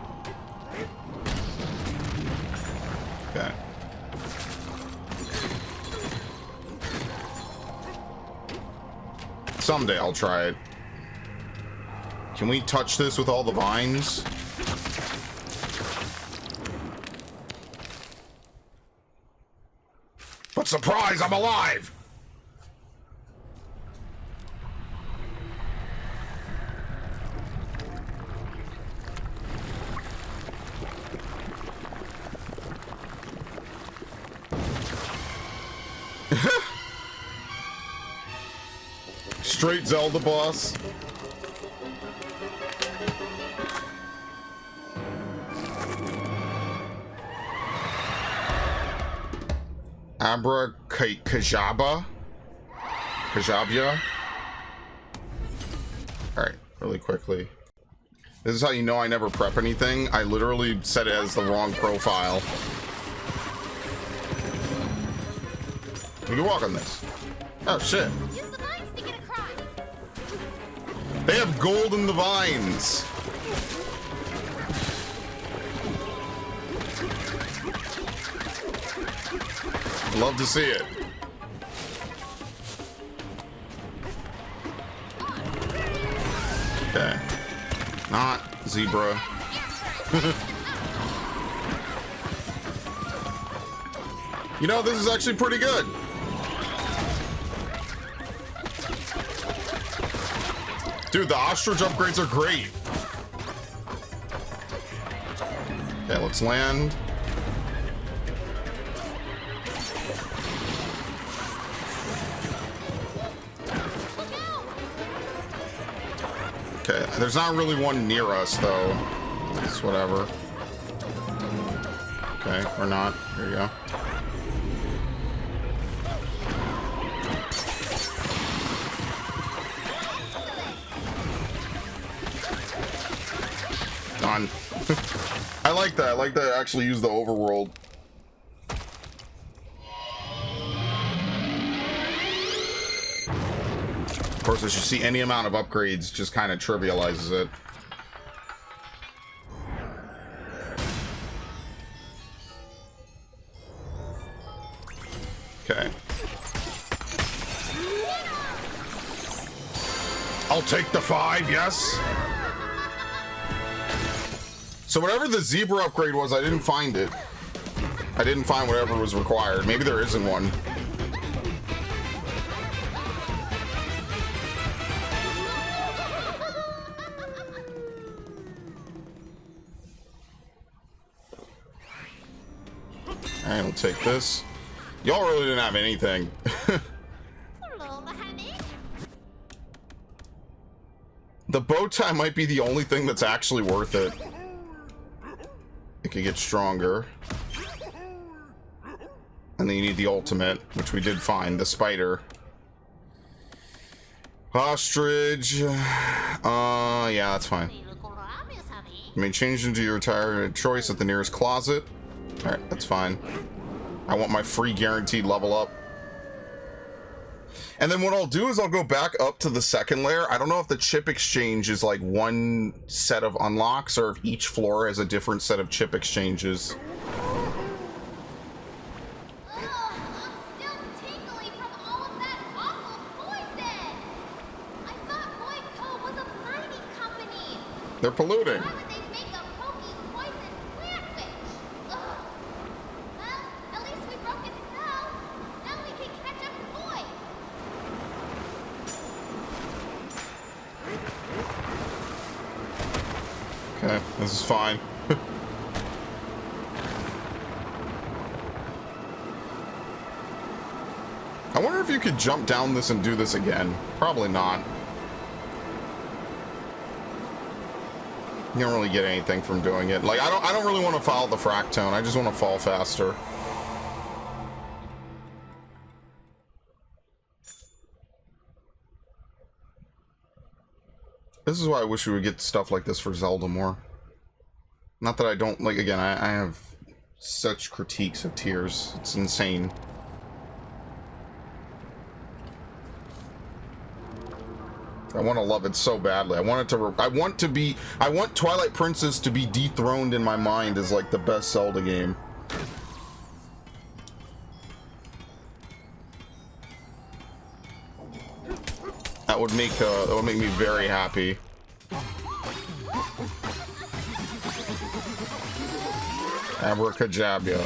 Okay. Someday I'll try it. Can we touch this with all the vines? But surprise, I'm alive! Straight Zelda boss. Abra Kajaba? Kajabia? Alright, really quickly. This is how you know I never prep anything. I literally set it as the wrong profile. We can walk on this. Oh, shit. Use the vines to get across. They have gold in the vines. Love to see it. Okay. Not zebra. You know, this is actually pretty good. Dude, the ostrich upgrades are great. Okay, let's land. Okay, there's not really one near us, though. It's whatever. Okay, or not. Here you go. Done. I like that. I like that I actually use the overworld. Of course, as you see, any amount of upgrades just kind of trivializes it. Okay. I'll take the 5, yes. So whatever the zebra upgrade was, I didn't find it. I didn't find whatever was required. Maybe there isn't one. Alright, I'll take this. Y'all really didn't have anything. The bow tie might be the only thing that's actually worth it. It can get stronger. And then you need the ultimate, which we did find, the spider. Ostrich. Yeah, that's fine. You may change into your attire choice at the nearest closet. Alright, that's fine. I want my free guaranteed level up. And then what I'll do is I'll go back up to the second layer. I don't know if the chip exchange is like one set of unlocks or if each floor has a different set of chip exchanges. They're polluting. Why would they make a pokey poison plant witch? Ugh. Well, at least we broke its spell. Now we can catch up to Boy. Okay, this is fine. I wonder if you could jump down this and do this again. Probably not. You don't really get anything from doing it. Like, I don't really want to follow the fractone. I just want to fall faster. This is why I wish we would get stuff like this for Zelda more. Not that I don't, like, again, I have Such critiques of Tears. It's insane. I want to love it so badly. I want it to. I want Twilight Princess to be dethroned in my mind as like the best Zelda game. That would make me very happy. Abracadabra.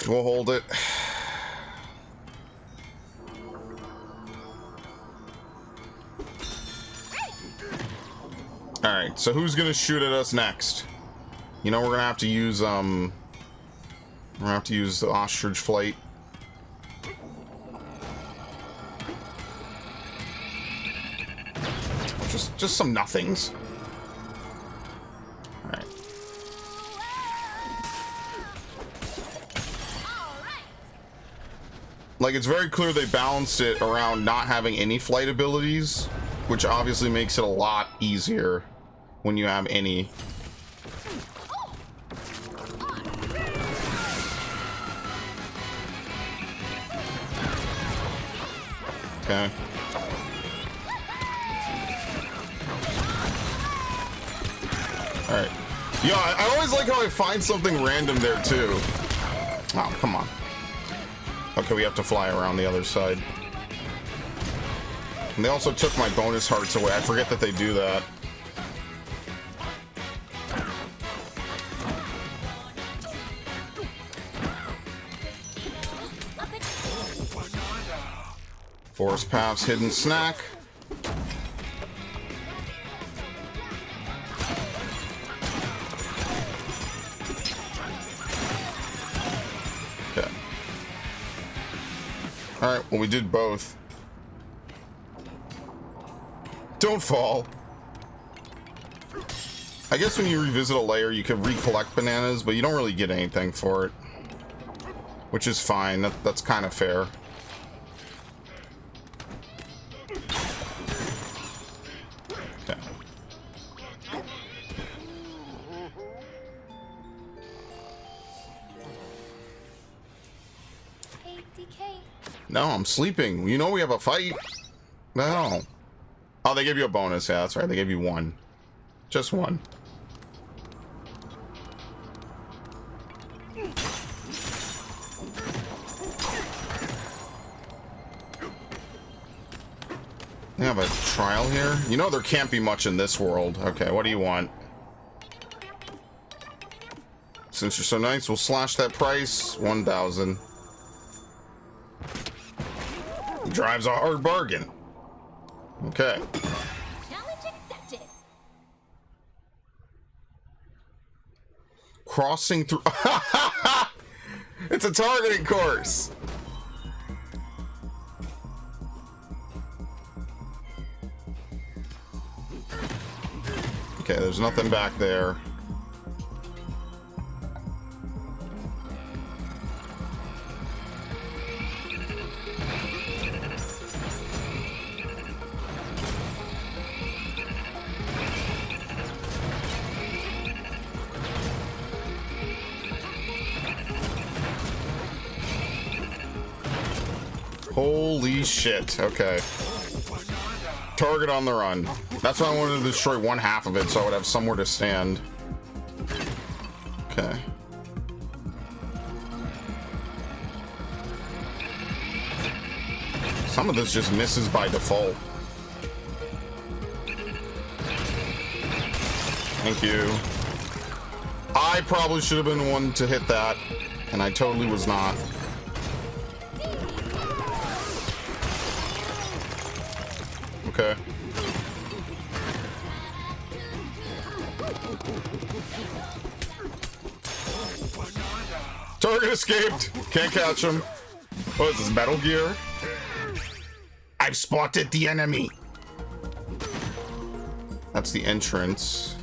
We'll hold it. Alright, so who's gonna shoot at us next? You know, we're gonna have to use the ostrich flight. Just some nothings. Alright. Like, it's very clear they balanced it around not having any flight abilities, which obviously makes it a lot easier when you have any. Okay. Alright. Yeah, I always like how I find something random there, too. Oh, come on. Okay, we have to fly around the other side. And they also took my bonus hearts away. I forget that they do that. Forest Path's hidden snack. Okay. Alright, well, we did both. Don't fall. I guess when you revisit a layer, you can recollect bananas, but you don't really get anything for it. Which is fine. That's kind of fair. Okay. Hey, DK. No, I'm sleeping. You know we have a fight. No. Oh, they gave you a bonus. Yeah, that's right. They gave you one. Just one. They have a trial here? You know there can't be much in this world. Okay, what do you want? Since you're so nice, we'll slash that price. 1,000. Drives a hard bargain. Okay. Challenge accepted. Crossing through... It's a targeting course. Okay, there's nothing back there. Holy shit. Okay. Target on the run. That's why I wanted to destroy one half of it, so I would have somewhere to stand. Okay. Some of this just misses by default. Thank you. I probably should have been the one to hit that, and I totally was not. Okay. Target escaped. Can't catch him. What is this, Metal Gear? I've spotted the enemy. That's the entrance.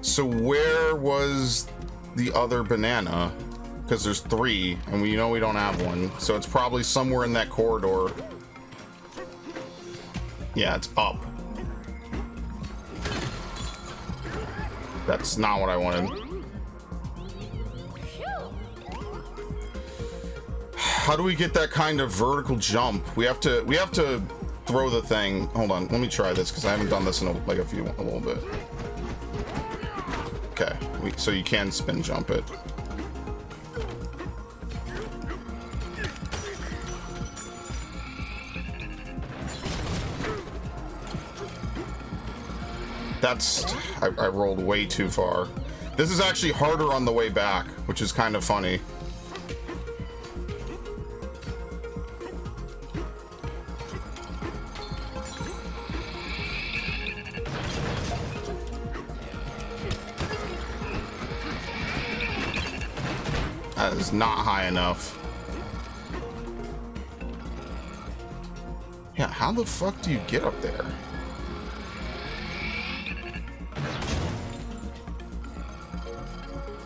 So where was the other banana? Because there's 3, and we know we don't have one. So it's probably somewhere in that corridor. Yeah, it's up. That's not what I wanted. How do we get that kind of vertical jump? We have to throw the thing. Hold on, let me try this because I haven't done this in a little bit. Okay, so you can spin jump it. I rolled way too far. This is actually harder on the way back, which is kind of funny. That is not high enough. Yeah, how the fuck do you get up there?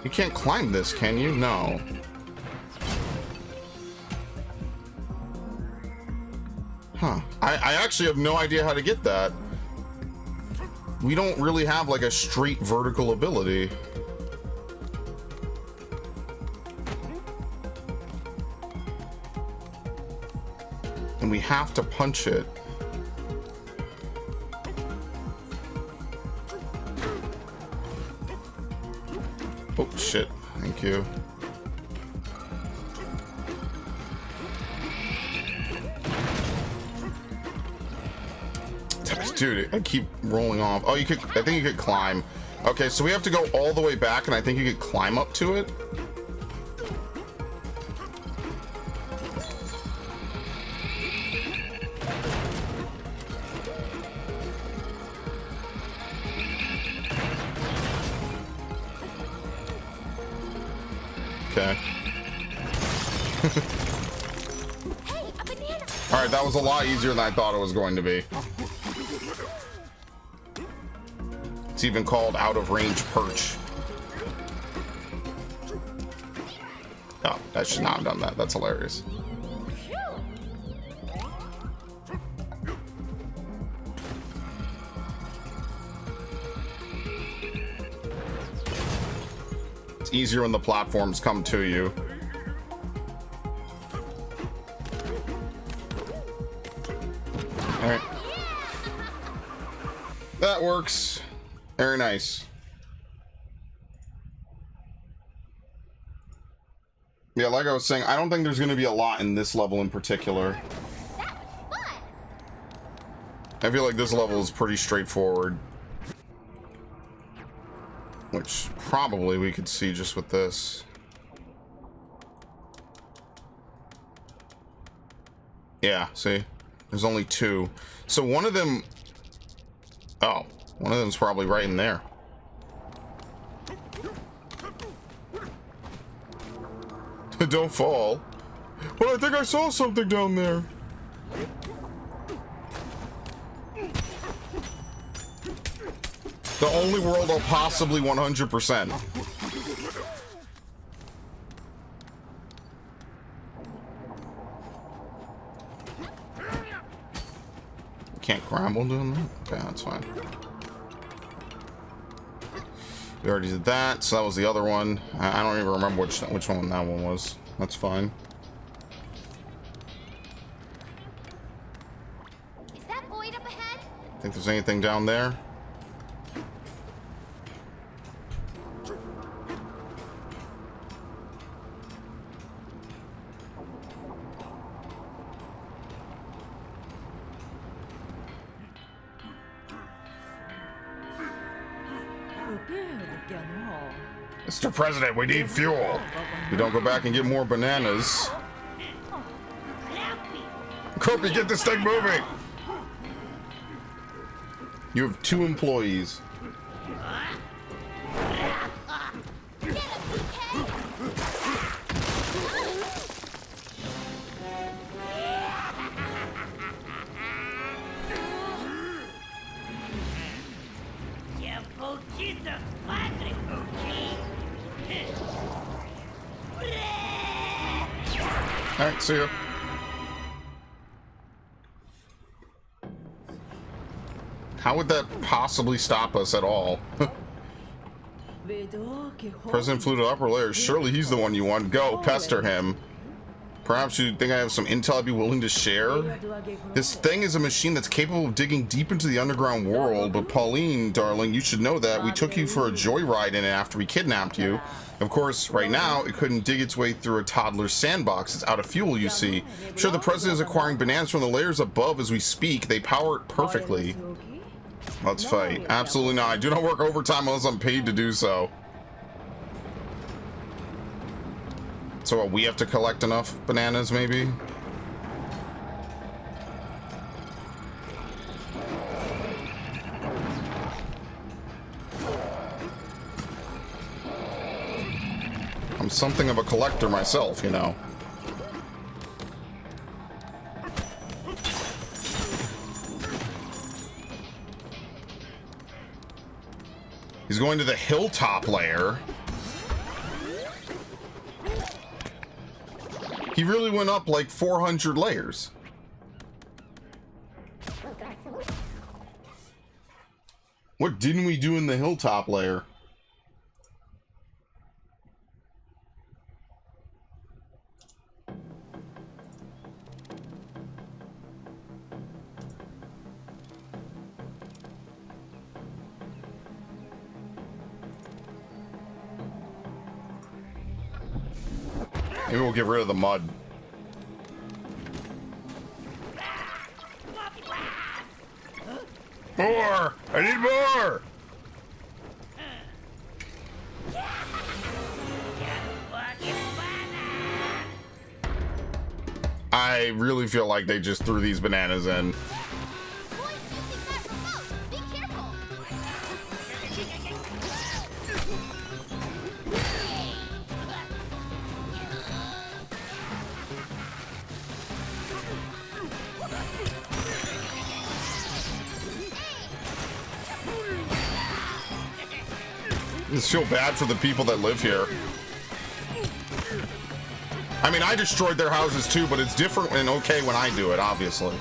You can't climb this, can you? No. Huh. I actually have no idea how to get that. We don't really have like a straight vertical ability. And we have to punch it. Oh shit, thank you. Dude, I keep rolling off. Oh, I think you could climb. Okay, so we have to go all the way back, and I think you could climb up to it. Okay. Hey, a banana! Alright, that was a lot easier than I thought it was going to be. It's even called out of range perch. Oh, I should not have done that. That's hilarious. It's easier when the platforms come to you. Alright. That works. Very nice. Yeah, like I was saying, I don't think there's going to be a lot in this level in particular. That was fun! I feel like this level is pretty straightforward. Which probably we could see just with this. Yeah, see? There's only two. So one of them... Oh, one of them's probably right in there. Don't fall. Well, I think I saw something down there. The only world I'll possibly 100%. Can't grapple doing that? Okay, that's fine. We already did that, so that was the other one. I don't even remember which one that one was. That's fine. Is that void up ahead? Think there's anything down there? Mr. President, we need fuel. We don't go back and get more bananas. Kirby, get this thing moving. You have 2 employees. Get him, DK! Alright, see ya. How would that possibly stop us at all? President flew to upper layers. Surely he's the one you want. Go, pester him. Perhaps you think I have some intel I'd be willing to share? This thing is a machine that's capable of digging deep into the underground world, but Pauline, darling, you should know that. We took you for a joyride in it after we kidnapped you. Of course, right now, it couldn't dig its way through a toddler's sandbox. It's out of fuel, you see. I'm sure the President is acquiring bananas from the layers above as we speak. They power it perfectly. Let's fight. Absolutely not. I do not work overtime unless I'm paid to do so. So what, we have to collect enough bananas, maybe? I'm something of a collector myself, you know. He's going to the hilltop layer. He really went up like 400 layers. What didn't we do in the hilltop layer? Maybe we'll get rid of the mud. More! I need more! I really feel like they just threw these bananas in. Boy's using that remote. Be careful. I just feel bad for the people that live here. I mean, I destroyed their houses too, but it's different and okay when I do it, obviously.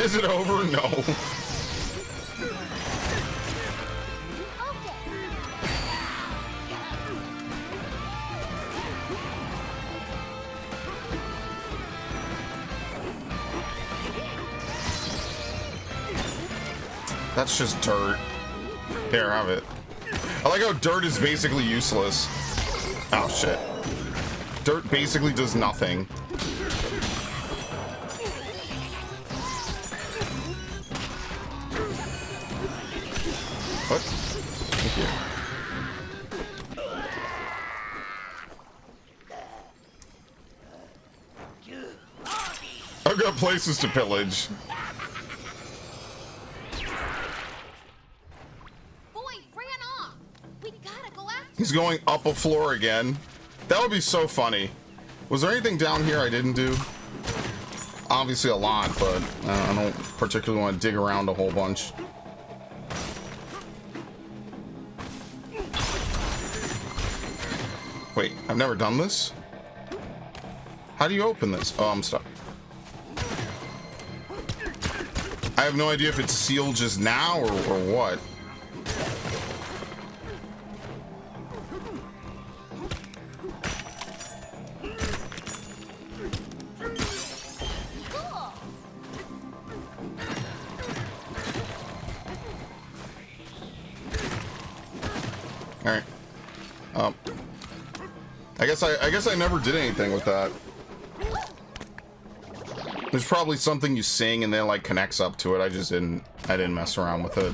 Is it over? No. That's just dirt. Here, have it. I like how dirt is basically useless. Oh, shit. Dirt basically does nothing. What? Thank you. I've got places to pillage. He's going up a floor again. That would be so funny. Was there anything down here I didn't do? Obviously a lot, but I don't particularly want to dig around a whole bunch. Wait, I've never done this? How do you open this? Oh, I'm stuck. I have no idea if it's sealed just now or what. Alright. I guess I never did anything with that. There's probably something you sing and then like connects up to it. I didn't mess around with it.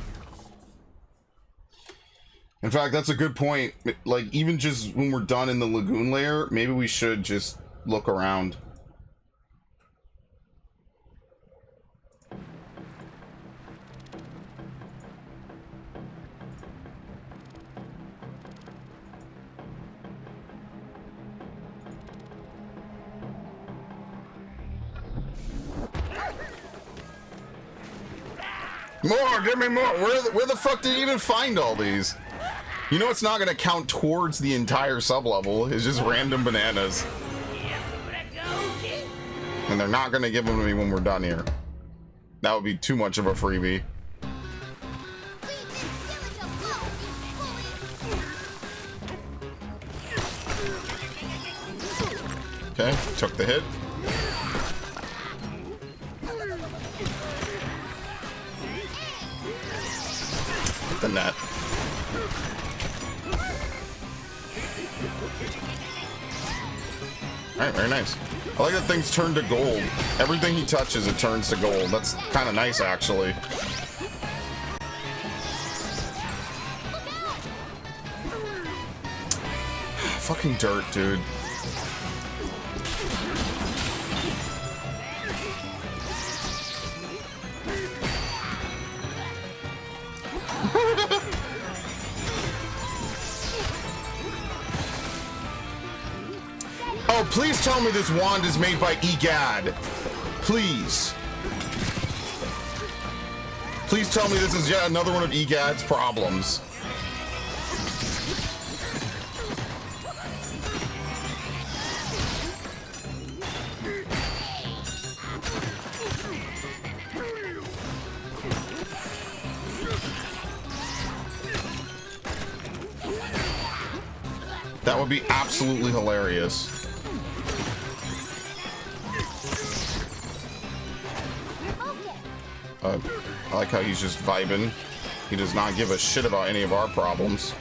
In fact, that's a good point. Like, even just when we're done in the lagoon layer, maybe we should just look around. More! Give me more! Where the fuck did you even find all these? You know it's not gonna count towards the entire sub-level. It's just random bananas. And they're not gonna give them to me when we're done here. That would be too much of a freebie. Okay, took the hit. The net. Alright, very nice. I like that things turn to gold. Everything he touches, it turns to gold. That's kind of nice, actually. Fucking dirt, dude. Oh, please tell me this wand is made by EGAD. Please. Please tell me this is yet another one of EGAD's problems. That would be absolutely hilarious. I like how he's just vibing. He does not give a shit about any of our problems.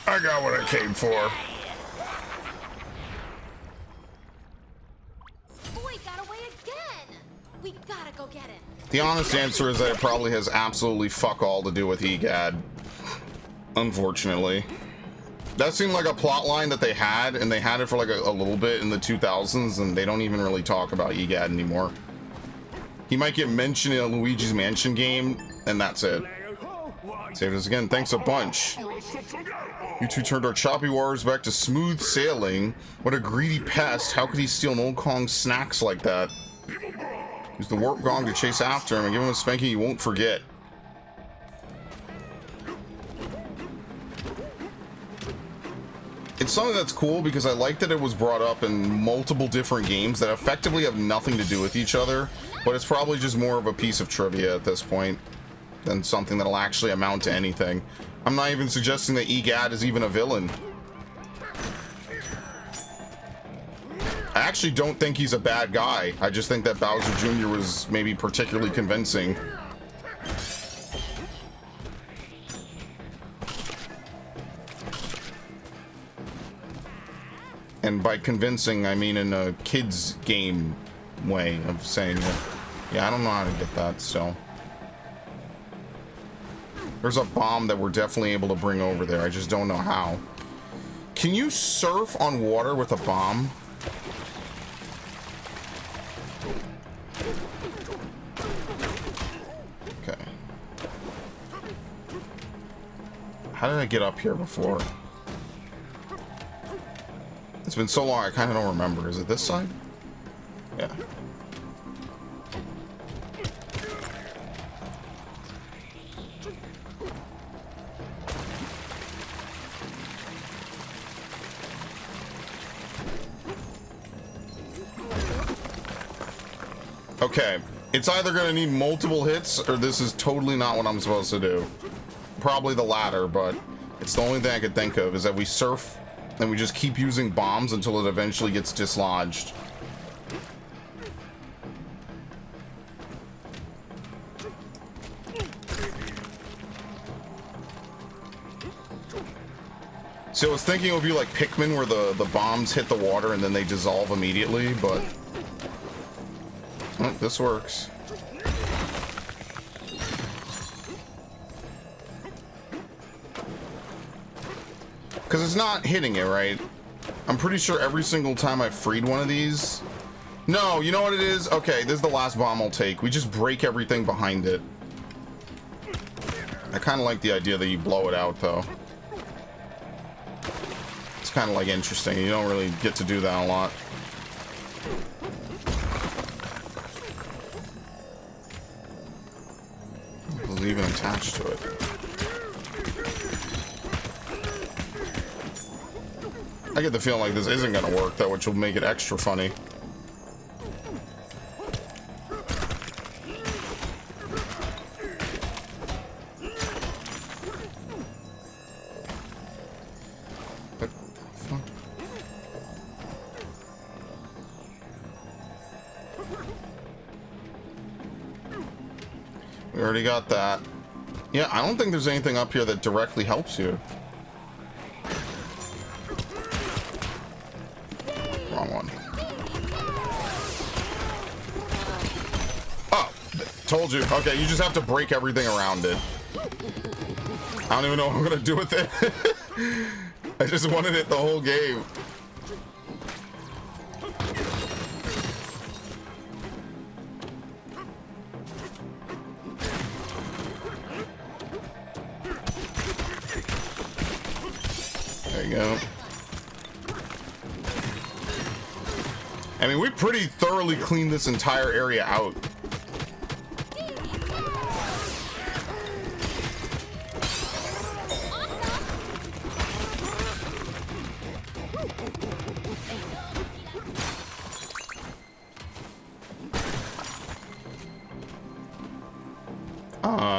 I got what I came for. The honest answer is that it probably has absolutely fuck all to do with EGAD. Unfortunately. That seemed like a plot line that they had, and they had it for like a little bit in the 2000s, and they don't even really talk about EGAD anymore. He might get mentioned in a Luigi's Mansion game, and that's it. Saved us again. Thanks a bunch. You two turned our choppy waters back to smooth sailing. What a greedy pest. How could he steal an old Kong's snacks like that? Use the warp gong to chase after him and give him a spanking he won't forget. It's something that's cool because I like that it was brought up in multiple different games that effectively have nothing to do with each other, but it's probably just more of a piece of trivia at this point than something that'll actually amount to anything. I'm not even suggesting that EGAD is even a villain. I actually don't think he's a bad guy. I just think that Bowser Jr. was maybe particularly convincing. And by convincing, I mean in a kid's game way of saying it. Yeah, I don't know how to get that, so. There's a bomb that we're definitely able to bring over there. I just don't know how. Can you surf on water with a bomb? Okay. How did I get up here before? It's been so long, I kind of don't remember. Is it this side? Yeah. Okay, it's either going to need multiple hits or this is totally not what I'm supposed to do. Probably the latter, but it's the only thing I could think of is that we surf and we just keep using bombs until it eventually gets dislodged. So I was thinking it would be like Pikmin where the bombs hit the water and then they dissolve immediately, but oh, this works. Because it's not hitting it, right? I'm pretty sure every single time I've freed one of these... No, you know what it is? Okay, this is the last bomb I'll take. We just break everything behind it. I kind of like the idea that you blow it out, though. It's kind of like interesting. You don't really get to do that a lot. It's even attached to it. I get the feeling like this isn't going to work, though, which will make it extra funny. We already got that. Yeah, I don't think there's anything up here that directly helps you. Wrong one. Oh, told you. Okay, you just have to break everything around it. I don't even know what I'm gonna do with it. I just wanted it the whole game. There you go. I mean, we pretty thoroughly cleaned this entire area out.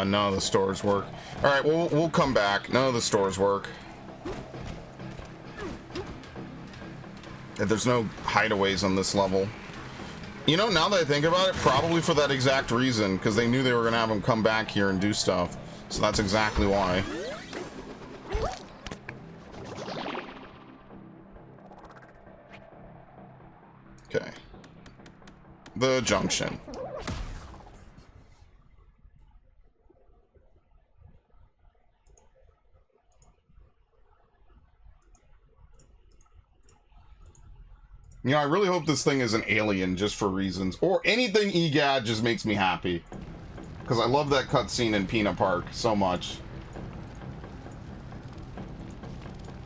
None of the stores work. All right, we'll come back. None of the stores work. There's no hideaways on this level. You know, now that I think about it, probably for that exact reason, because they knew they were going to have them come back here and do stuff. So that's exactly why. Okay. The junction. You know, I really hope this thing is an alien just for reasons. Or anything EGAD just makes me happy. Because I love that cutscene in Peanut Park so much.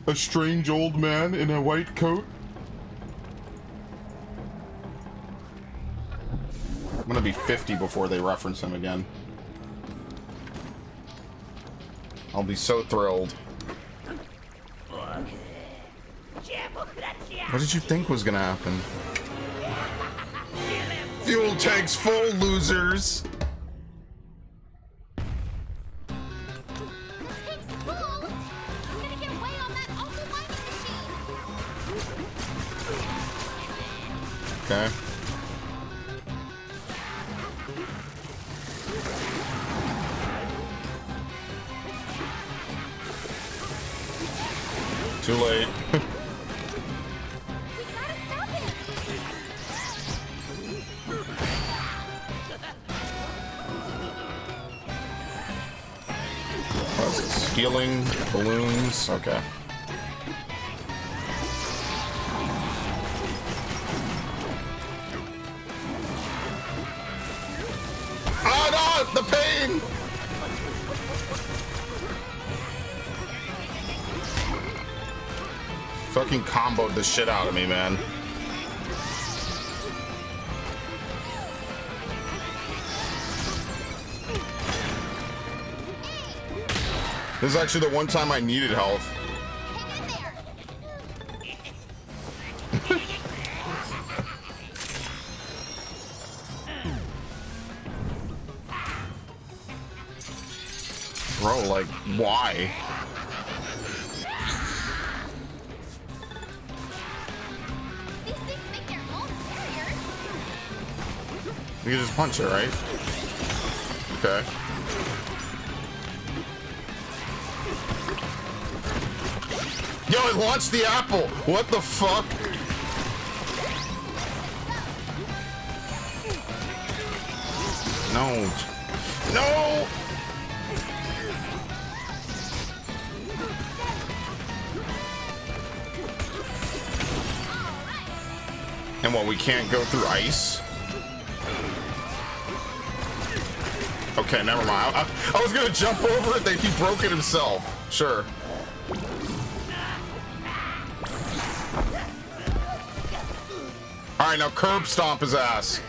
A strange old man in a white coat. I'm gonna be 50 before they reference him again. I'll be so thrilled. What did you think was gonna happen? Fuel tanks full, losers! The tank's full! He's gonna get away on that awful mining machine! Okay. Too late. Healing balloons, okay. Oh no, the pain! Fucking comboed the shit out of me, man. This is actually the one time I needed health. Bro, like, why? These things make their own barriers. You can just punch it, right? Okay. Yo, it launched the apple! What the fuck? No. No! And what, we can't go through ice? Okay, never mind. I was gonna jump over it, then he broke it himself. Sure. Alright, now curb stomp his ass.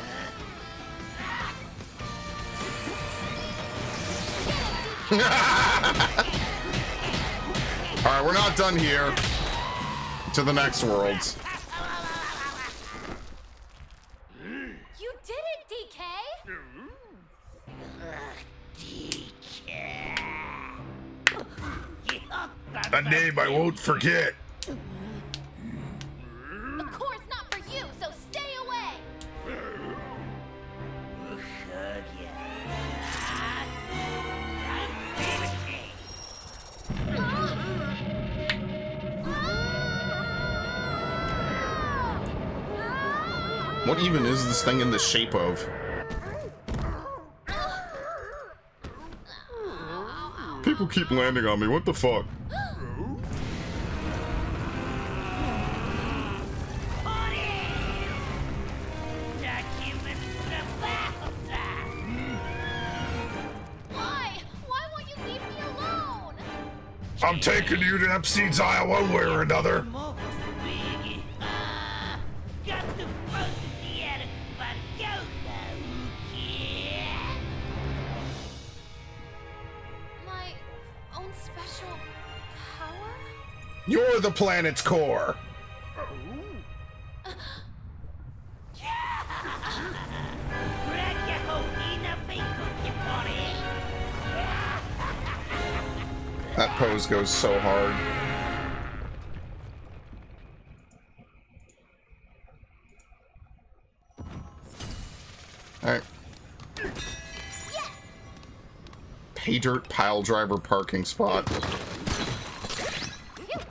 Alright, we're not done here. To the next worlds. You did it, DK! A name I won't forget. The core's not for you, so stay away! What even is this thing in the shape of? People keep landing on me, what the fuck? Why won't you leave me alone? I'm taking you to Epstein's Isle one way or another. My own special power? You're the planet's core. That pose goes so hard. Alright. Yes! Pay dirt pile driver parking spot. Yeah!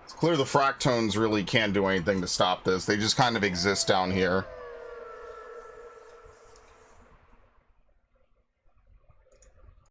It's clear the fractones really can't do anything to stop this. They just kind of exist down here.